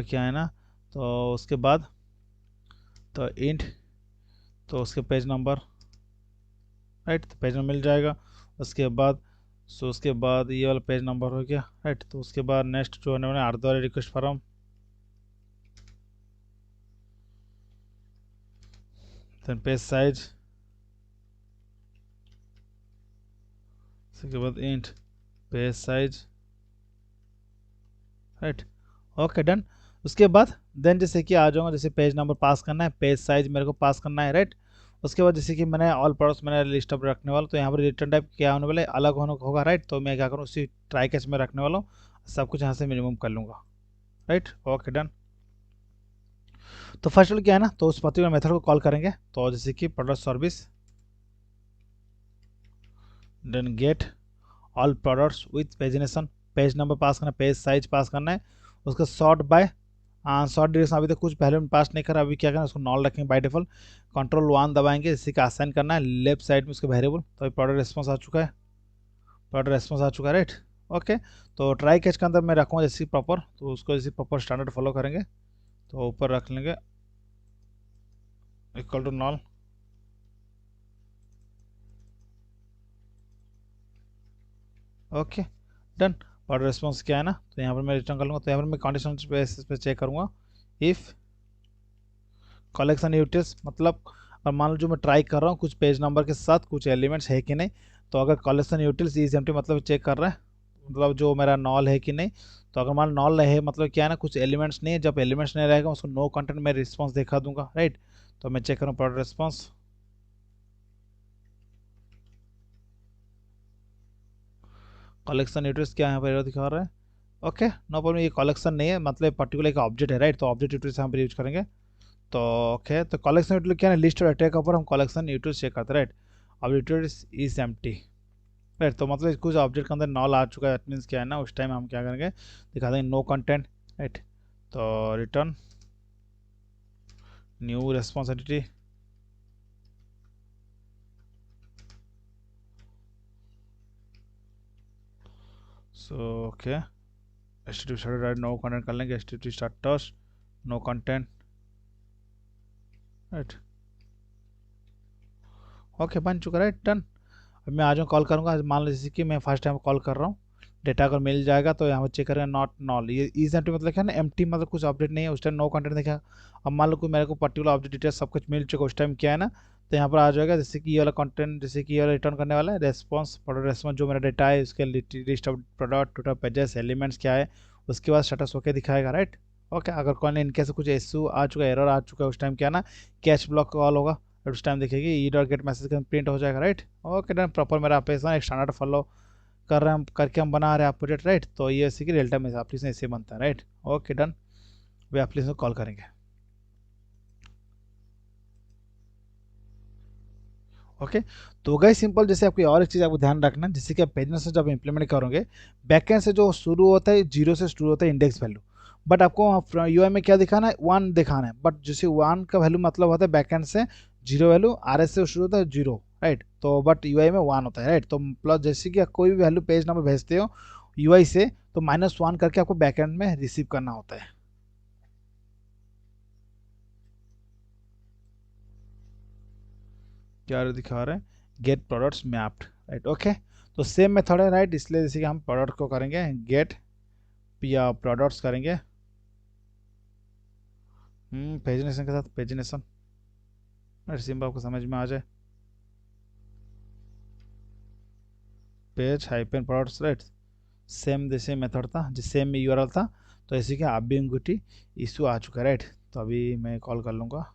क्या है ना। तो उसके बाद तो इंट, तो उसके पेज नंबर, राइट। तो पेज नंबर मिल जाएगा। उसके बाद उसके बाद ये वाला पेज नंबर हो गया, राइट। तो उसके बाद नेक्स्ट जो होने वाला, आठ दो request form, then page size, उसके बाद int page size, right. Okay done. उसके बाद देन जैसे कि आ जाऊँगा, जैसे पेज नंबर पास करना है, पेज साइज मेरे को पास करना है, राइट। उसके बाद जैसे कि मैंने ऑल प्रोडक्ट्स मैंने लिस्ट अप रखने वाला, तो यहाँ पर रिटर्न टाइप क्या होने वाला है, अलग होने होगा, राइट। तो मैं क्या करूँ, उसी ट्राई कैच में रखने वाला हूँ, सब कुछ यहाँ से मिनिमम कर लूँगा, राइट। Okay done. तो फर्स्ट वाला क्या है ना, तो उस पर्टिकुलर मेथड को कॉल करेंगे, तो जैसे कि product service, then get all products with pagination, page number pass करना है, पेज साइज पास करना है, उसका सॉर्ट बाय, शॉर्ट ड्यूरेशन अभी तक कुछ पहले में पास नहीं करा, अभी क्या करना है, उसको नॉल रखेंगे बाय डिफॉल्ट, कंट्रोल वन दबाएंगे, इसी का असाइन करना है लेफ्ट साइड में उसके वेरिएबल। तो प्रोडक्ट रिस्पॉन्स आ चुका है, राइट। ओके। तो ट्राई कैच के अंदर मैं रखूँगा जैसे प्रॉपर, तो उसको जैसे प्रॉपर स्टैंडर्ड फॉलो करेंगे, तो ऊपर रख लेंगे equal to null, okay done. Product response क्या है ना, तो यहाँ पर मैं रिटर्न कर लूँगा, तो यहाँ पर मैं कंडीशन बेसिस पे चेक करूँगा, इफ़ कलेक्शन यूटिल्स, मतलब अब मान लो जो मैं ट्राई कर रहा हूँ कुछ पेज नंबर के साथ कुछ एलिमेंट्स है कि नहीं, तो अगर कलेक्शन यूटिल्स इज एम्प्टी मतलब चेक कर रहा है, मतलब जो मेरा नॉल है कि नहीं। तो अगर मान नॉल है मतलब क्या है ना, कुछ एलिमेंट्स नहीं है, जब एलिमेंट्स नहीं रहेगा उसको नो कंटेंट में रिस्पॉन्स दिखा दूंगा, राइट। तो मैं चेक करूँ प्रोडक्ट रिस्पॉन्स, कलेक्शन यूटिल्स क्या यहाँ पर दिखा रहा है, ओके नो प्रॉब्लम, ये कलेक्शन नहीं है, मतलब पर्टिकुलर एक ऑब्जेक्ट है, राइट। तो ऑब्जेक्ट यूटिलिटी से हम यूज करेंगे। तो ओके, तो कलेक्शन यूटिलिटी क्या है, लिस्ट और अटैक के ऊपर हम कलेक्शन यूटिलिटी चेक करते हैं, राइट। अब यूटिलिटी इज एम्प्टी, राइट। तो मतलब कुछ ऑब्जेक्ट के अंदर नॉल आ चुका है, दैट मीन्स क्या है ना, उस टाइम हम क्या करेंगे, दिखा देंगे नो कंटेंट, राइट। तो return new responsibility, so okay HTTP status, right, no content कर लेंगे, HTTP status no content, right. Okay बन चुका, राइट, डन। अब मैं आ जाऊँ कॉल करूँगा, मान लो जैसे कि मैं फर्स्ट टाइम कॉल कर रहा हूँ, डेटा अगर मिल जाएगा तो यहाँ पर चेक करेंगे नॉट नॉल, ये इज एम्प्टी मतलब क्या है ना, एम्प्टी मतलब कुछ अपडेट नहीं है, उस टाइम नो कंटेंट देखा। अब मान लो कोई मेरे को पर्टिकुलर ऑब्जेक्ट डिटेल सब कुछ मिल चुका, उस टाइम क्या है ना, तो यहाँ पर आ जाएगा जैसे कि ये वाला कंटेंट, जैसे कि ये वाला रिटर्न करने वाला है रेस्पॉन्स, प्रोडक्ट रेस्पॉन्स जो मेरा डेटा है उसके list of product total pages elements क्या है, उसके बाद स्टेटस ओके दिखाएगा, राइट। ओके अगर कौन इनके से कुछ इशू आ चुका है, एरर आ चुका है, उस टाइम क्या ना, कैच ब्लॉक कॉल होगा, और उस टाइम देखिएगी ई डॉट गेट मैसेज का प्रिंट हो जाएगा, राइट। ओके डन, प्रॉपर मेरा एप्लीकेशन एक स्टैंडर्ड फॉलो कर रहे हैं हम, करके हम बना रहे हैं प्रोजेक्ट, राइट। तो ये इसी की रियल टाइम एप्लीकेशन ऐसे बनता है, राइट। ओके डन, वे एप्लीकेशन कॉल करेंगे। ओके तो गई सिंपल, जैसे आपकी और एक चीज़ आपको ध्यान रखना, जैसे कि आप पेजेस से जब इम्प्लीमेंट करोगे, बैकएंड से जो शुरू होता है जीरो से शुरू होता है इंडेक्स वैल्यू, बट आपको यूआई में क्या दिखाना है, वन दिखाना है, बट जैसे वन का वैल्यू मतलब होता है बैकएंड से जीरो वैल्यू, आर एस से शुरू होता है जीरो, राइट। तो बट यूआई में वन होता है, राइट। तो प्लस जैसे कि आप कोई भी वैल्यू पेज नंबर भेजते हो यूआई से, तो -1 करके आपको बैकएंड में रिसीव करना होता है। क्या दिखा रहे हैं, get products mapped, right. Okay तो सेम मेथड है, राइट, इसलिए जैसे कि हम प्रोडक्ट को करेंगे गेट या प्रोडक्ट्स करेंगे पेजिनेशन के साथ पेजिनेशन, राइट, सिंपल आपको समझ में आ जाए, page hyphen products, right. Same जैसे मेथड था, जिस सेम में यूआरएल था, तो इसी के आप भी एम्प्टी इशू आ चुका है, राइट। तो अभी मैं कॉल कर लूँगा।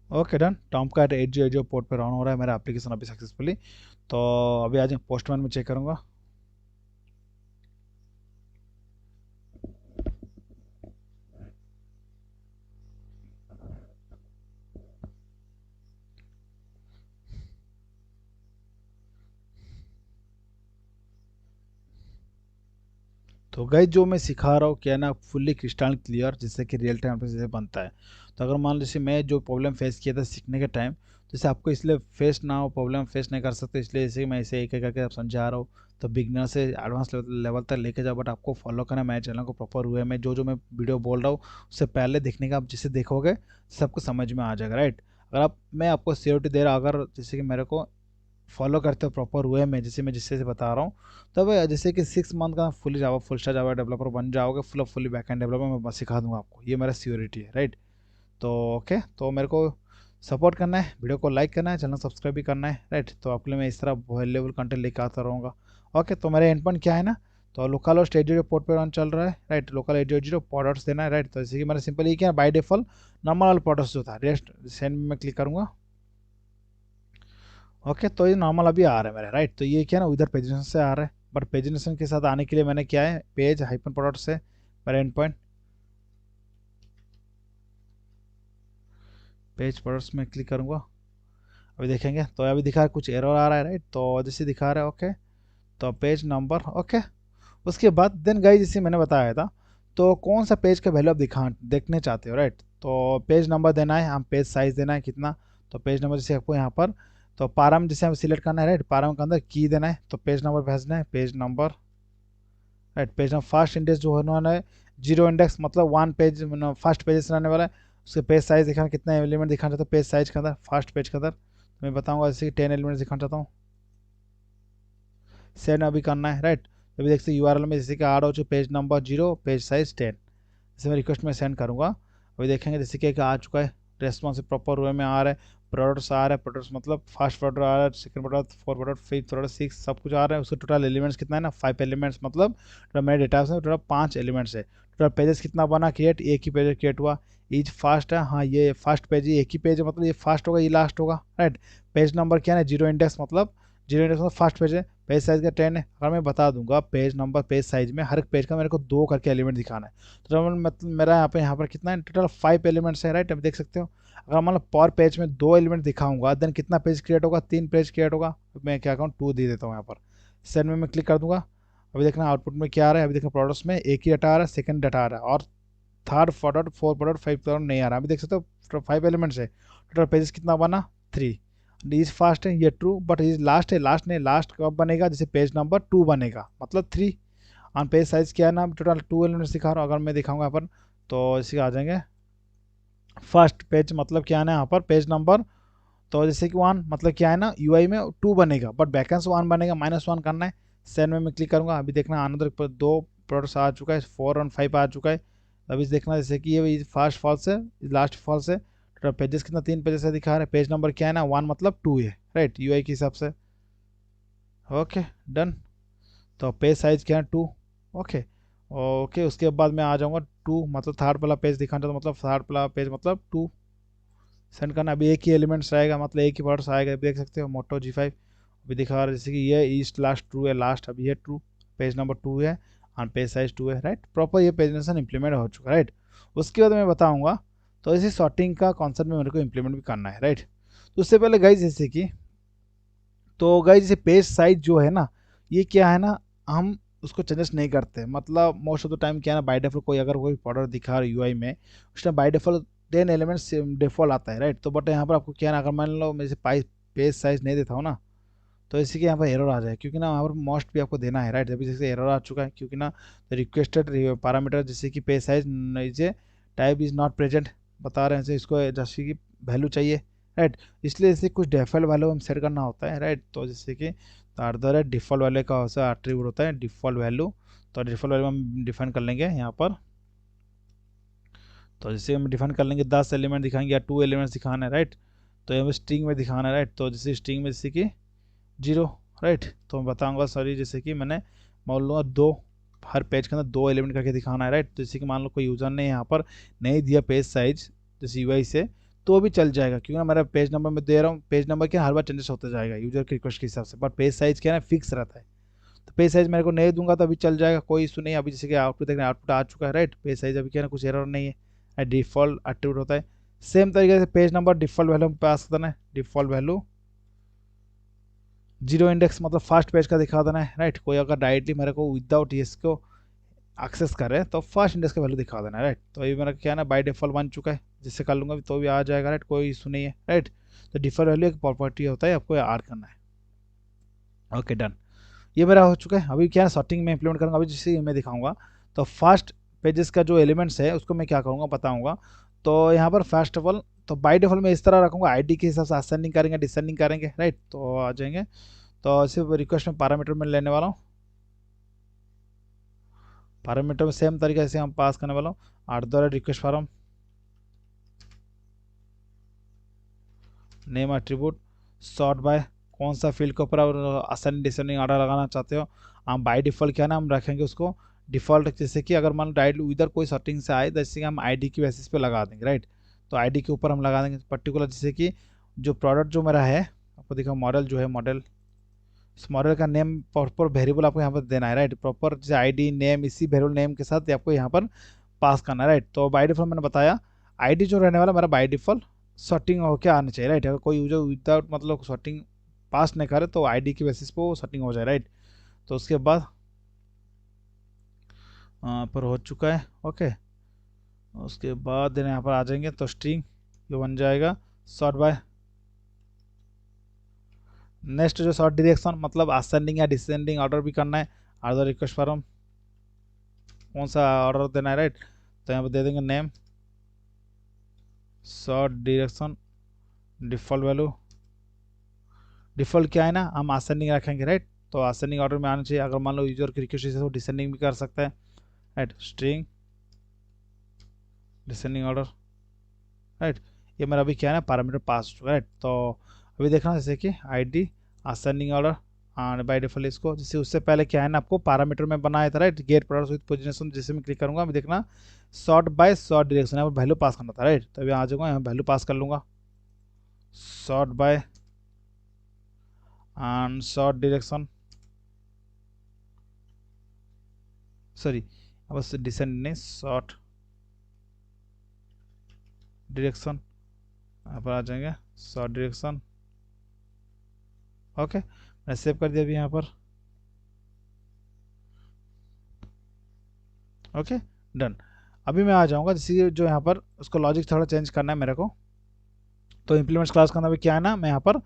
ओके डन, टॉम का 8080 पोर्ट पर ऑन हो रहा है मेरा एप्लीकेशन अभी सक्सेसफुली। तो अभी आज पोस्टमैन में चेक करूँगा। तो गाइस जो मैं सिखा रहा हूँ क्या है ना, फुल्ली क्रिस्टल क्लियर, जिससे कि रियल टाइम पे जैसे बनता है। तो अगर मान लो जैसे मैं जो प्रॉब्लम फेस किया था सीखने के टाइम, जैसे आपको इसलिए फेस ना हो, प्रॉब्लम फेस नहीं कर सकते, इसलिए जैसे मैं इसे एक एक करके आप समझा रहा हूँ। तो बिगनर से एडवांस लेवल तक लेके जाओ, बट आपको फॉलो करना है मेरे चैनल को प्रॉपर वे में, जो जो मैं वीडियो बोल रहा हूँ उससे पहले देखने का, आप जिसे देखोगे सबको समझ में आ जाएगा, राइट। अगर आप, मैं आपको सिक्योरिटी दे रहा, अगर जैसे कि मेरे को फॉलो करते हो प्रॉपर वे में, जैसे मैं जिससे से बता रहा हूँ, तब जैसे कि 6 मंथ का fully Java full stack Java developer बन जाओगे, फुली बैकएंड डेवलपर मैं बस सिखा दूंगा आपको, ये मेरा सिक्योरिटी है, राइट। तो ओके, तो मेरे को सपोर्ट करना है, वीडियो को लाइक करना है, चैनल सब्सक्राइब भी करना है, राइट। तो आपके लिए मैं इस तरह वैल्यूएबल कंटेंट लेकर आता रहूँगा। ओके तो मेरा एंड पॉइंट क्या है ना, तो लोकल होस्ट 80 पोर्ट पे रन चल रहा है, राइट, लोकल 80 प्रोडक्ट्स देना है, राइट। तो जैसे कि मेरा सिंपल ये क्या है, बाई डिफॉल्ट नॉर्मल वाला प्रोडक्ट्स जो था, रेस्ट सेंड में क्लिक करूँगा। ओके तो ये नॉर्मल अभी आ रहा है मेरा, राइट। तो ये क्या है ना, उधर पेजिनेशन से आ रहा है, बट पेजिनेशन के साथ आने के लिए मैंने क्या है, पेज हाइपन प्रोडक्ट से मेरा एंड पॉइंट पेज प्रोडक्ट्स में क्लिक करूँगा। अभी देखेंगे तो अभी दिखा कुछ एरर आ रहा है, राइट। तो जैसे दिखा रहा है ओके, तो पेज नंबर ओके। उसके बाद देन गाइस जैसे मैंने बताया था, तो कौन सा पेज का वैल्यू आप देखने चाहते हो, राइट। तो पेज नंबर देना है, हम पेज साइज देना है कितना, तो पेज नंबर जैसे आपको यहाँ पर, तो पारम जैसे हम सिलेक्ट करना है, राइट, पारम के अंदर की देना है, तो पेज नंबर भेजना है, page number, right. Page number first index जो होने वाला है, जीरो इंडेक्स मतलब वन पेज फर्स्ट पेज से रहने वाला है। उसके पेज साइज दिखाना, कितना एलिमेंट दिखाना चाहता हूँ पेज साइज के अंदर, फर्स्ट पेज के अंदर, तो मैं बताऊँगा जैसे कि 10 एलिमेंट दिखाना चाहता हूँ, सेंड अभी करना है, राइट। अभी देखते यूआरएल में जैसे कि आ रहा हो पेज नंबर 0 पेज साइज 10, जैसे मैं रिक्वेस्ट में सेंड करूँगा। अभी देखेंगे जैसे कि आ चुका है, रेस्पॉन्स प्रॉपर वे में आ रहा है, प्रोडक्ट्स आ रहा है, प्रोडक्ट्स मतलब फर्स्ट प्रोडक्ट आ रहा है, second product, fourth product, fifth product, six, सब कुछ आ रहा है। उसका टोटल एलिमेंट्स कितना है ना, 5 एलिमेंट्स, मतलब टोटल मेरे डेटा से टोटल 5 एलिमेंट्स है। टोटल पेजेस कितना बना क्रिएट, एक ही पेज क्रिएट हुआ। ईच फास्ट है, हाँ ये फर्स्ट पेज ही एक ही पेज है, मतलब ये फर्स्ट होगा ये लास्ट होगा, राइट। पेज नंबर क्या है, जीरो इंडेक्स, मतलब जीरो इंडेक्स मतलब फर्स्ट पेज है। पेज साइज का 10 है। अगर मैं बता दूंगा पेज नंबर पेज साइज में हर एक पेज का मेरे को 2 करके एलिमेंट दिखाना है, तो मतलब मेरा यहाँ पर कितना है, टोटल 5 एलिमेंट्स है, राइट। अभी देख सकते हो अगर मान लो पर पेज में 2 एलिमेंट दिखाऊंगा देन कितना पेज क्रिएट होगा, 3 पेज क्रिएट होगा। मैं क्या कहूँ 2 दे देता हूँ यहाँ पर, सेंड में मैं क्लिक कर दूंगा। अभी देखना आउटपुट में क्या आ रहा है, अभी देखना प्रोडक्ट्स में एक ही डाटा आ रहा है, सेकंड डाटा आ रहा है, और third product, fourth product, five product नहीं आ रहा। अभी देख सकते हो 5 एलिमेंट्स है, टोटल पेजेस कितना बना 3। इज फास्ट है ये ट्रू, बट इज लास्ट है, लास्ट नहीं, लास्ट कब बनेगा, जैसे पेज नंबर 2 बनेगा, मतलब 3। ऑन पेज साइज क्या है ना, टोटल 2 एलिमेंट्स दिखा रहा हूँ। अगर मैं दिखाऊंगा यहाँ पर तो इसी आ जाएंगे फर्स्ट पेज, मतलब क्या है ना यहाँ पर पेज नंबर, तो जैसे कि 1 मतलब क्या है ना, यूआई में 2 बनेगा बट बैकेंस 1 बनेगा, -1 करना है। सेंड में मैं क्लिक करूंगा। अभी देखना अनदर 2 प्रोडक्ट्स आ चुका है, 4 और 5 आ चुका है। अभी देखना जैसे कि ये फर्स्ट फॉल्स है, लास्ट फॉल्स है। टोटल पेजेस कितना, 3 पेजेस से दिखा रहा है। पेज नंबर क्या है ना 1 मतलब 2 है, राइट, यूआई के हिसाब से। Okay done. तो पेज साइज क्या है 2। ओके ओके, उसके बाद मैं आ जाऊंगा 2 मतलब थर्ड वाला पेज दिखाना, तो मतलब थर्ड वाला पेज मतलब 2 सेंड करना। अभी एक ही एलिमेंट्स आएगा, मतलब एक ही वर्ड्स आएगा। अभी देख सकते हो मोटो G5 अभी दिखा रहा है, जैसे कि ये ईस्ट लास्ट ट्रू है, लास्ट अभी ये ट्रू, पेज नंबर 2 है और पेज साइज 2 है, राइट। प्रॉपर ये पेजनेशन इंप्लीमेंट हो चुका है, राइट। उसके बाद मैं बताऊंगा तो इसी सॉर्टिंग का कॉन्सेप्ट में मेरे को इंप्लीमेंट भी करना है, राइट। तो उससे पहले गाइज जैसे कि, तो गाइज जैसे पेज साइज जो है ना, ये क्या है ना, हम उसको चेंजेस नहीं करते, मतलब मोस्ट ऑफ द टाइम क्या है ना, बाय डिफॉल्ट कोई अगर कोई प्रोडक्ट दिखा रहा है यूआई में, उसमें बाय डिफॉल्ट 10 एलिमेंट्स डिफॉल्ट आता है, राइट। तो बट यहाँ पर आपको क्या है ना, अगर मान लो मैं जैसे पेज साइज नहीं देता हूँ ना, तो इसी के यहाँ पर एरर आ जाए, क्योंकि ना यहाँ पर मोस्ट भी आपको देना है, राइट। अभी जैसे एरर आ चुका है, क्योंकि ना रिक्वेस्टेड पैरामीटर जैसे कि पेज साइज नीचे टाइप इज नॉट प्रेजेंट बता रहे हैं, जैसे इसको जैसे कि वैल्यू चाहिए, राइट। इसलिए इसे कुछ डिफ़ॉल्ट वैल्यू हम सेट करना होता है, राइट। तो जैसे कि तार डिफ़ॉल्ट वैल्यू का एट्रीब्यूट होता है डिफ़ॉल्ट वैल्यू, तो डिफ़ॉल्ट वैल्यू हम डिफाइन कर लेंगे यहाँ पर। तो जैसे हम डिफाइन कर लेंगे 10 एलिमेंट दिखाएंगे या 2 एलिमेंट्स दिखाना है, राइट। तो ये हमें स्ट्रिंग में दिखाना है, राइट। तो जैसे स्ट्रिंग में जैसे कि 0, राइट। तो मैं बताऊंगा सॉरी, जैसे कि मैंने मान लूँगा 2, हर पेज के अंदर 2 एलिमेंट करके दिखाना है, राइट। तो जैसे कि मान लो कोई यूज़र ने यहाँ पर नहीं दिया पेज साइज जैसे यूआई से, तो भी चल जाएगा, क्योंकि ना मेरा पेज नंबर में दे रहा हूँ, पेज नंबर क्या हर बार चेंजेस होता जाएगा यूजर के रिक्वेस्ट के हिसाब से, बट पेज साइज क्या है ना फिक्स रहता है। तो पेज साइज मेरे को नहीं दूंगा तो अभी चल जाएगा, कोई इशू नहीं। अभी जैसे कि आउटपुट देखना, आउटपुट आ चुका है, राइट। पेज साइज अभी क्या है ना कुछ एरर नहीं है, डिफॉल्ट एट्रीब्यूट होता है। सेम तरीके से page number default value pass करना है, डिफॉल्ट वैल्यू 0 इंडेक्स मतलब फर्स्ट पेज का दिखा देना है, राइट। कोई अगर डायरेक्टली मेरे को विदाउट इसको एक्सेस करे तो फर्स्ट इंडेक्स का वैल्यू दिखा देना है, राइट। तो ये मेरा क्या है ना बाय डिफॉल्ट बन चुका है, जिससे कर लूंगा तो भी आ जाएगा, राइट, कोई इशू नहीं है, राइट। तो डिफॉल्ट वैल्यू एक प्रॉपर्टी होता है, आपको ऐड करना है। ओके डन, ये मेरा हो चुका है। अभी क्या है सॉर्टिंग में इंप्लीमेंट करूँगा, अभी जैसे मैं दिखाऊंगा। तो फर्स्ट पेजेस का जो एलिमेंट्स है उसको मैं क्या करूँगा बताऊँगा। तो यहाँ पर फर्स्ट ऑफ ऑल तो बाय डिफॉल्ट मैं इस तरह रखूँगा, आईडी के हिसाब से असेंडिंग करेंगे डिसेंडिंग करेंगे, राइट। तो आ जाएंगे, तो सिर्फ रिक्वेस्ट में पैरामीटर में लेने वाला हूँ, पैरामीटर में सेम तरीके से हम पास करने वाला हूँ @request form name attribute sort by, कौन सा फील्ड के ऊपर असेंडिंग डिसेंडिंग ऑर्डर लगाना चाहते हो। हम बाय डिफॉल्ट क्या ना हम रखेंगे उसको डिफॉल्ट, जैसे कि अगर मान लो डायरेक्ट इधर कोई सेटिंग से आए जैसे कि हम आईडी की बेसिस पे लगा देंगे, राइट। तो आईडी के ऊपर हम लगा देंगे पर्टिकुलर, जैसे कि जो प्रोडक्ट जो मेरा है आपको दिखा, मॉडल जो है मॉडल, इस मॉडल का नेम प्रॉपर वेरिएबल आपको यहाँ पर देना है, राइट। प्रॉपर जैसे आईडी नेम इसी वेरिएबल नेम के साथ आपको यहाँ पर पास करना है, राइट। तो बाय डिफॉल्ट मैंने बताया आईडी जो रहने वाला मेरा बाय डिफॉल्ट सेटिंग होकर आना चाहिए, राइट। अगर कोई यूजर विदाउट मतलब सेटिंग पास नहीं करे तो आईडी की बेसिस पे वो सेटिंग हो जाए, राइट। तो उसके बाद पर हो चुका है, ओके। उसके बाद यहाँ पर आ जाएंगे तो स्ट्रिंग ये बन जाएगा सॉर्ट बाय। नेक्स्ट जो सॉर्ट डायरेक्शन मतलब असेंडिंग या डिसेंडिंग ऑर्डर भी करना है, आर रिक्वेस्ट फॉर्म कौन सा ऑर्डर देना है, राइट। तो यहाँ पर दे देंगे name sort direction default value, default क्या है ना हम असेंडिंग रखेंगे, राइट। तो असेंडिंग ऑर्डर में आना चाहिए, अगर मान लो यूजर की रिक्वेस्ट है तो डिसेंडिंग भी कर सकता है, right. String descending order, right. ये मेरा अभी क्या है ना पैरामीटर पास हो चुका है, राइट। तो अभी देखना जैसे कि ID ascending order by default इसको, जैसे उससे पहले क्या है ना आपको पैरामीटर में बनाया था, right, get product with position, जैसे मैं क्लिक करूंगा अभी देखना सॉर्ट बाय सॉर्ट डायरेक्शन, यहाँ पर वैल्यू पास करना था, राइट। तो अभी आ जाऊंगा यहाँ वैल्यू पास कर लूंगा sort by and sort direction, sorry बस डिसेंड नहीं सॉर्ट डायरेक्शन, यहाँ पर आ जाएंगे सॉर्ट डायरेक्शन। ओके मैंने सेव कर दिया अभी यहाँ पर। Okay done. अभी मैं आ जाऊँगा जैसे जो यहाँ पर उसको लॉजिक थोड़ा चेंज करना है मेरे को। तो इम्प्लीमेंट्स क्लास का अंदर भी क्या है ना मैं यहाँ पर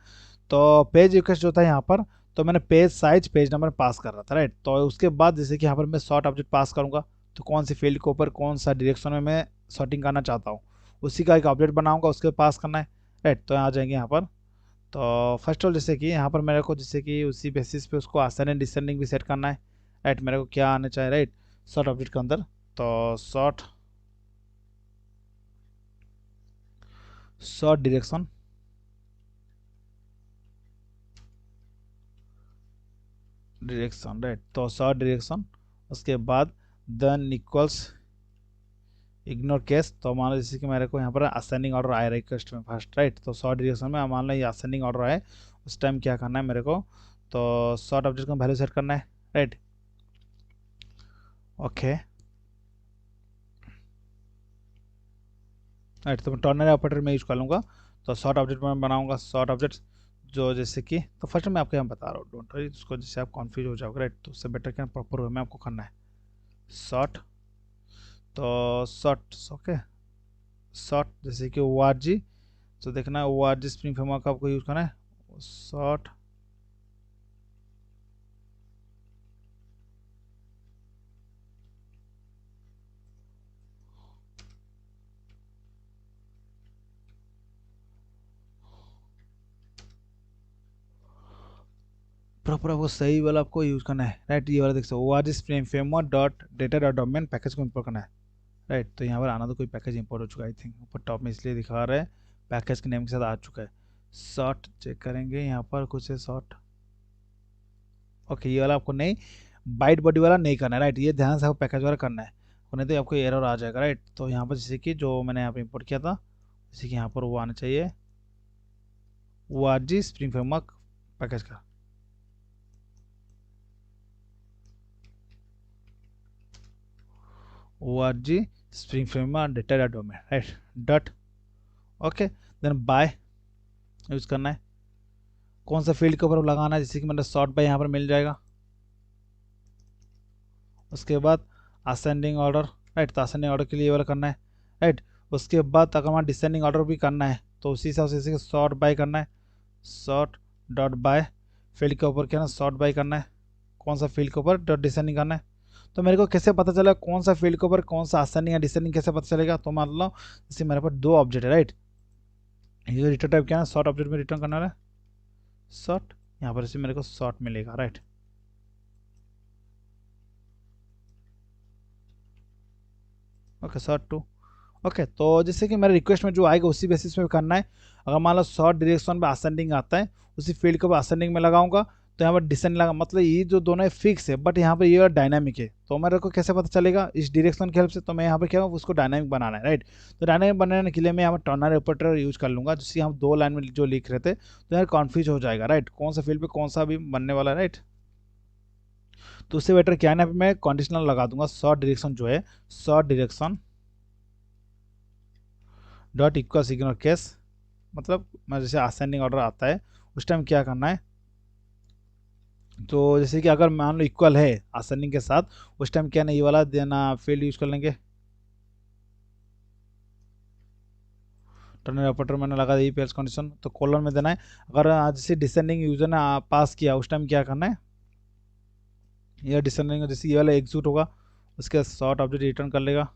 तो पेज रिक्वेस्ट जो था यहाँ पर, तो मैंने पेज साइज पेज नंबर पास कर रहा था, राइट। तो उसके बाद जैसे कि यहाँ पर मैं सॉर्ट ऑब्जेक्ट पास करूँगा, तो कौन सी फील्ड के ऊपर कौन सा डायरेक्शन में मैं सॉर्टिंग करना चाहता हूँ उसी का एक ऑब्जेक्ट बनाऊँगा, उसके पास करना है, राइट। तो यहाँ आ जाएंगे यहाँ पर। तो फर्स्ट ऑफ ऑल जैसे कि यहाँ पर मेरे को जैसे कि उसी बेसिस पे उसको असेंडिंग डिसेंडिंग भी सेट करना है, राइट। मेरे को क्या आना चाहिए, राइट, सॉर्ट ऑब्जेक्ट के अंदर, तो sort sort direction, direction, right. तो सॉर्ट डायरेक्शन उसके बाद देन इक्वल्स इग्नोर केस। तो मान लो जैसे कि मेरे को यहाँ पर असेंडिंग ऑर्डर आया रिक्वेस्ट में फर्स्ट, राइट। तो सॉर्ट डायरेक्शन में मान लो ये असेंडिंग ऑर्डर आए, उस टाइम क्या करना है मेरे को, तो सॉर्ट ऑब्जेक्ट का वैल्यू सेट करना है, राइट। Okay right. तो मैं टर्नरी ऑपरेटर में यूज कर लूँगा। तो शॉर्ट ऑब्जेक्ट में बनाऊंगा शॉर्ट ऑब्जेक्ट जो जैसे कि, तो फर्स्ट मैं आपको यहाँ बता रहा हूँ, डोंट वरी उसको, जैसे आप कन्फ्यूज हो जाओगे, राइट। तो उससे बेटर क्या प्रॉपर वे में आपको करना है शॉर्ट। तो शॉर्ट ओके शॉर्ट जैसे कि ओ आर जी, तो देखना O R G spring framework का आपको यूज़ करना है शॉर्ट। प्रॉपर आपको सही वाला आपको यूज़ करना है, राइट। ये वाला देख सकते O R G spring framework dot data dot domain package को इम्पोर्ट करना है, राइट। तो यहाँ पर आना तो कोई पैकेज इंपोर्ट हो चुका है, आई थिंक ऊपर टॉप में इसलिए दिखा रहा है पैकेज के नेम के साथ आ चुका है। शॉर्ट चेक करेंगे यहाँ पर कुछ है शॉर्ट। ओके ये वाला आपको नहीं, बाइट बॉडी वाला नहीं करना है, राइट। ये ध्यान से आपको पैकेज वाला करना है, नहीं तो आपको एरर आ जाएगा, राइट। तो यहाँ पर जैसे कि जो मैंने यहाँ पर इंपोर्ट किया था, जैसे कि यहाँ पर वो आना चाहिए O R G spring framework package का, O R G spring framework data dot domain, right dot. Okay then by use करना है, कौन सा फील्ड के ऊपर लगाना है, जैसे कि मेरा शॉर्ट बाय यहाँ पर मिल जाएगा। उसके बाद असेंडिंग ऑर्डर, राइट। तो असेंडिंग ऑर्डर के लिए ये वाला करना है, राइट। उसके बाद अगर हमारा डिसेंडिंग ऑर्डर भी करना है तो उसी हिसाब से जैसे शॉर्ट बाय करना है शॉर्ट डॉट बाय, फील्ड के ऊपर क्या ना शॉर्ट बाय करना है, कौन सा फील्ड के ऊपर डॉट डिसेंडिंग करना है। तो मेरे को कैसे पता चलेगा कौन सा फील्ड के ऊपर कौन सा असेंडिंग या डिसेंडिंग, कैसे पता चलेगा। तो मान लो जैसे मेरे पास दो ऑब्जेक्ट है, राइट। ये जो रिटर्न टाइप क्या है शॉर्ट ऑब्जेक्ट में रिटर्न करना है शॉर्ट, यहाँ पर जैसे मेरे को शॉर्ट मिलेगा, right. Okay sort to. Okay तो जैसे कि मेरे रिक्वेस्ट में जो आएगा उसी बेसिस पे करना है। अगर मान लो शॉर्ट डायरेक्शन में असेंडिंग आता है, उसी फील्ड के ऊपर असेंडिंग में लगाऊंगा, तो यहाँ पर डिसेंडिंग लगा, मतलब ये जो दोनों है फिक्स है, बट यहाँ पर ये डायनामिक है। तो मेरे को कैसे पता चलेगा इस डायरेक्शन की हेल्प से, तो मैं यहाँ पर क्या उसको डायनामिक बनाना है, राइट। तो डायनामिक बनाने के लिए मैं यहाँ पर टर्नरी ऑपरेटर यूज कर लूँगा, जिससे हम दो लाइन में जो लिख रहे थे तो यार कन्फ्यूज हो जाएगा, राइट, कौन सा फील्ड पर कौन सा भी बनने वाला है, राइट। तो उससे बेटर क्या है ना, मैं कंडीशनल लगा दूंगा शॉर्ट डायरेक्शन जो है short direction dot equal ignore case, मतलब मैं जैसे असेंडिंग ऑर्डर आता है उस टाइम क्या करना है, तो जैसे कि अगर मान लो इक्वल है असेंडिंग के साथ, उस टाइम क्या नहीं ये वाला देना फील्ड यूज कर लेंगे। टर्नरी ऑपरेटर मैंने लगा दी पेल्स कंडीशन, तो कॉलन में देना है। अगर जैसे डिसेंडिंग यूजर ने पास किया उस टाइम क्या करना है, यह डिसेंडिंग जैसे ये वाला एग्जीक्यूट होगा, उसके शॉर्ट ऑब्जेक्ट रिटर्न कर लेगा,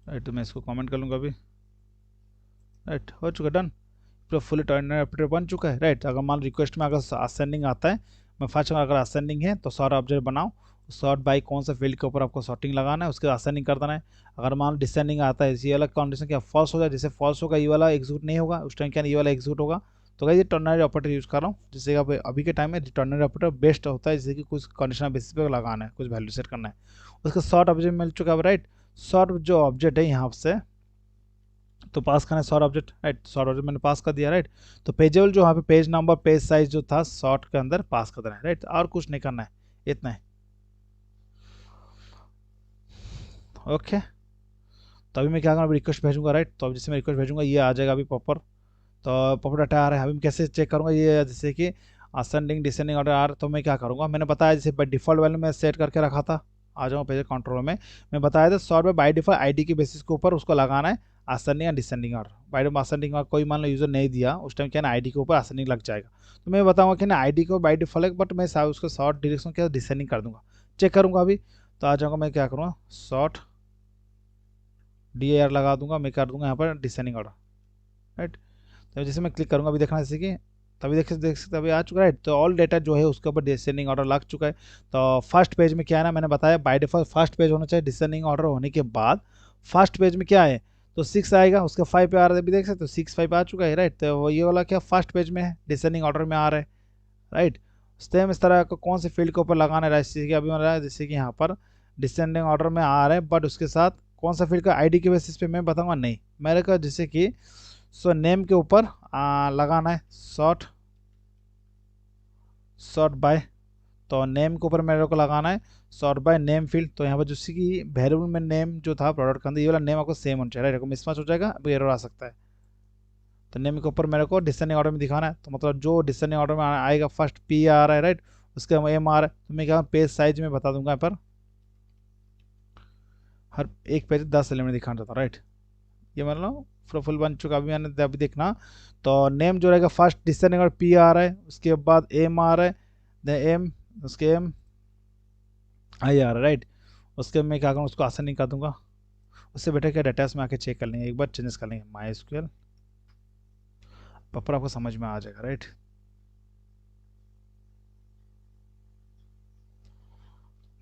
राइट। तो मैं इसको कमेंट कर लूँगा अभी, राइट हो चुका डन। पूरा फुली टर्नरी ऑपरेटर बन चुका है, राइट। अगर मान रिक्वेस्ट में अगर असेंडिंग आता है, मैं फर्स्ट अगर असेंडिंग है तो शॉर्ट ऑब्जेक्ट बनाओ, सॉर्ट बाई कौन सा फील्ड के ऊपर आपको सॉर्टिंग लगाना है, उसके असेंडिंग कर देना है। अगर मान लो डिसेंडिंग आता है, ये वाला कंडीशन क्या फॉल्स हो जाए, जैसे फॉल्स होगा ये वाला एग्जीक्यूट नहीं होगा, उस टाइम क्या ये वाला एग्जीक्यूट होगा। तो गाइस ये टर्नरी ऑपरेटर यूज़ कर रहा हूँ, जिससे कि अभी के टाइम में टर्नरी ऑपरेटर बेस्ट होता है, जैसे कि कुछ कंडीशन बेसिस पे लगाना है, कुछ वैल्यू सेट करना है। उसका सॉर्ट ऑब्जेक्ट मिल चुका है राइट। सॉर्ट जो ऑब्जेक्ट है यहाँ से तो पास करना है sort object right, sort object मैंने पास कर दिया राइट। तो पेजेबल जो यहाँ पे पेज नंबर पेज साइज जो था सॉर्ट के अंदर पास कर देना है राइट, और कुछ नहीं करना है, इतना है। ओके, तो अभी मैं क्या करूँगा, रिक्वेस्ट भेजूंगा राइट। तो अब जैसे मैं रिक्वेस्ट भेजूंगा ये आ जाएगा अभी प्रॉपर, तो प्रॉपर डाटा आ रहा है। अभी मैं कैसे चेक करूंगा ये, जैसे कि असेंडिंग डिसेंडिंग ऑर्डर आ रहा है, तो मैं क्या करूंगा, मैंने बताया जैसे बाई डिफॉल्ट वैल्यू मैं सेट करके रखा था। आ जाऊँ पेज कंट्रोल में, मैं बताया था सॉर्ट में बाई डिफॉल्ट आईडी के बेसिस के ऊपर उसको लगाना है असेंडिंग या descending order. By default ascending order कोई मान लो यूजर नहीं दिया, उस टाइम क्या ना आईडी के ऊपर असेंडिंग लग जाएगा। तो मैं बताऊंगा कि ना आईडी को बाई डिफॉल्ट है, बट मैं उसको शॉर्ट डायरेक्शन क्या डिसेंडिंग कर दूंगा, चेक करूंगा अभी। तो आ जाऊंगा, मैं क्या करूँगा शॉर्ट डी आर लगा दूंगा, मैं कर दूंगा यहाँ पर डिसेंडिंग ऑर्डर राइट। तो जैसे मैं क्लिक करूंगा अभी देखना, जैसे कि तभी देख सकते अभी आ चुका है राइट। तो ऑल डेटा जो है उसके ऊपर डिसेंडिंग ऑर्डर लग चुका है। तो फर्स्ट पेज में क्या है ना, मैंने बताया बाय डिफॉल्ट फर्स्ट पेज होना चाहिए, डिसेंडिंग ऑर्डर होने के बाद फर्स्ट पेज में क्या है तो 6 आएगा, उसके 5 पे आ रहा है, अभी देख सकते हो 6 5 आ चुका है राइट। तो ये वाला क्या फर्स्ट पेज में है, डिसेंडिंग ऑर्डर में आ रहा है राइट। सेम इस तरह को कौन से फील्ड के ऊपर लगाना है, जैसे कि अभी मैंने जैसे कि यहाँ पर डिसेंडिंग ऑर्डर में आ रहा है, बट उसके साथ कौन सा फील्ड का आईडी के बेसिस पे मैं बताऊंगा नहीं, मेरे को जैसे कि सो नेम के ऊपर लगाना है सॉर्ट सॉर्ट बाय। तो नेम के ऊपर मेरे को लगाना है सॉर्ट बाय नेम फील्ड। तो यहाँ पर जैसे कि वेरिएबल में नेम जो था प्रोडक्ट के अंदर, ये वाला नेम आपको सेम होना चाहिए, मिसमैच हो जाएगा, अभी एरर आ सकता है। तो नेम के ऊपर मेरे को डिसेंडिंग ऑर्डर में दिखाना है, तो मतलब जो डिसेंडिंग ऑर्डर में आएगा फर्स्ट पी आ रहा है राइट, उसके एम आ रहा है। तो मैं क्या पेज साइज में बता दूंगा यहाँ पर, हर एक पेज 10 एलिमेंट दिखाना चाहता हूँ राइट। ये मान लो फुल बन चुका, अभी मैंने अभी देखना। तो नेम जो रहेगा फर्स्ट डिसेंडिंग ऑर्डर पी आ रहा है, उसके बाद एम आ रहा है, द एम, उसके एम आई आ रहा है राइट। उसके मैं क्या करूँ, उसको आसान नहीं कर दूंगा। उससे बेटर क्या डेटास में आके चेक कर लेंगे, एक बार चेंजेस कर लेंगे माई एसक्यूएल, प्रॉपर आपको समझ में आ जाएगा राइट।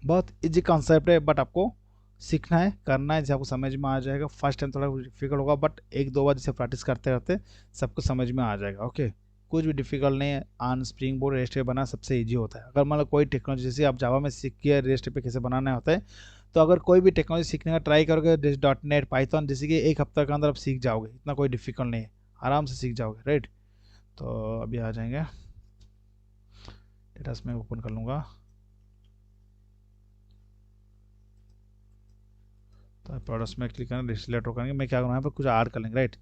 बहुत इजी कॉन्सेप्ट है, बट आपको सीखना है, करना है, जैसे आपको समझ में आ जाएगा। फर्स्ट टाइम थोड़ा डिफिकल्ट होगा, बट एक दो बार जैसे प्रैक्टिस करते करते सबको समझ में आ जाएगा। ओके, कुछ भी डिफिकल्ट नहीं है, ऑन स्प्रिंग बोर्ड रेस्ट पे बनाना सबसे इजी होता है। अगर मान लो कोई टेक्नोलॉजी जैसे आप जावा में सीख के रेस्ट पे कैसे बनाना होता है, तो अगर कोई भी टेक्नोलॉजी सीखने का ट्राई करोगे जैसे डॉट नेट पाइथन, जैसे कि एक हफ्ते के अंदर आप सीख जाओगे, इतना कोई डिफिकल्ट नहीं है, आराम से सीख जाओगे राइट। तो अभी आ जाएंगे डेटास में ओपन कर लूँगा, तो प्रोडक्ट्स में क्लिक करेंगे, डिस्लेटर करेंगे, मैं क्या करूँगा यहाँ पर कुछ ऐड कर लेंगे राइट।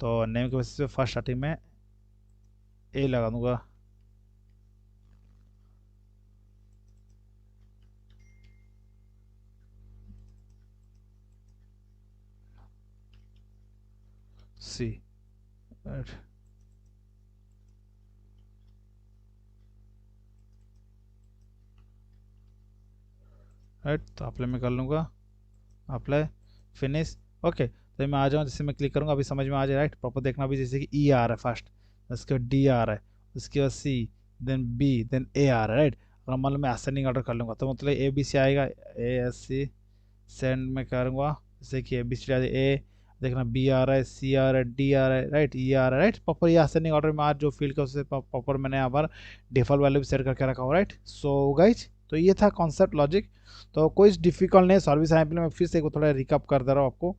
तो नेम के बेसिस पे फर्स्ट स्टार्टिंग में ए लगा दूंगा, सी राइट। राइट, तो अप्लाई में कर लूँगा, अप्लाई फिनिश। ओके, तो मैं आ जाऊँ, जैसे मैं क्लिक करूँगा अभी समझ में आ जाए राइट। प्रॉपर देखना भी, जैसे कि ई आ रहा है फर्स्ट, उसके बाद डी आ रहा है, उसके बाद सी, देन बी, देन ए आ रहा है राइट। अगर मान लो मैं असेंडिंग ऑर्डर कर लूँगा तो मतलब ए बी सी आएगा, ए एस सी सेंड में करूँगा, जैसे कि ए बी सी ए, देखना बी आ रहा है, सी आ रहा है, डी आ रहा है राइट, ई आ रहा है राइट। प्रॉपर ये असेंडिंग ऑर्डर में आज जो फील्ड का उससे प्रॉपर मैंने यहाँ पर डिफॉल्ट वैल्यू भी सेट करके रखा हुआ राइट। सो गाइज, तो ये था कॉन्सेप्ट लॉजिक, तो कोई डिफिकल्ट नहीं है। सर्विस सैम्पल में फिर से एक थोड़ा रिकअप कर दे रहा हूँ आपको।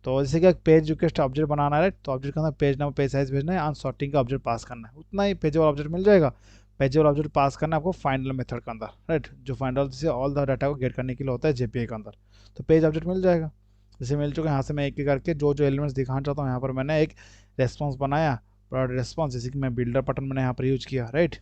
तो जैसे कि पेज रिक्वेस्ट ऑब्जेक्ट बनाना है, तो ऑब्जेक्ट के अंदर पेज नंबर पेज साइज भेजना है, ऑन सॉर्टिंग का ऑब्जेक्ट पास करना है, उतना ही पेजेबल ऑब्जेक्ट मिल जाएगा। पेजेबल ऑब्जेक्ट पास करना है आपको फाइनल मेथड के अंदर राइट, जो फाइनल से ऑल द डाटा को गेट करने के लिए होता है जेपीआई के अंदर। तो पेज ऑब्जेक्ट मिल जाएगा, जैसे मिल चुका है। यहाँ से मैं एक एक करके जो जो एलिमेंट्स दिखाना चाहता हूँ, यहाँ पर मैंने एक रेस्पॉन्स बनाया, प्रोडक्ट रेस्पॉन्स, जैसे कि मैं बिल्डर बटन मैंने यहाँ पर यूज किया right.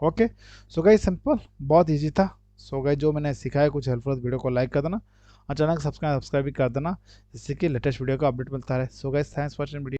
Okay, so guys simple, बहुत ईजी था। सो गाइस जो मैंने सिखाया कुछ हेल्पफुल, वीडियो को लाइक कर देना और चैनल को सब्सक्राइब भी कर देना, जिससे कि लेटेस्ट वीडियो का अपडेट मिलता रहे। So guys thanks for watching video.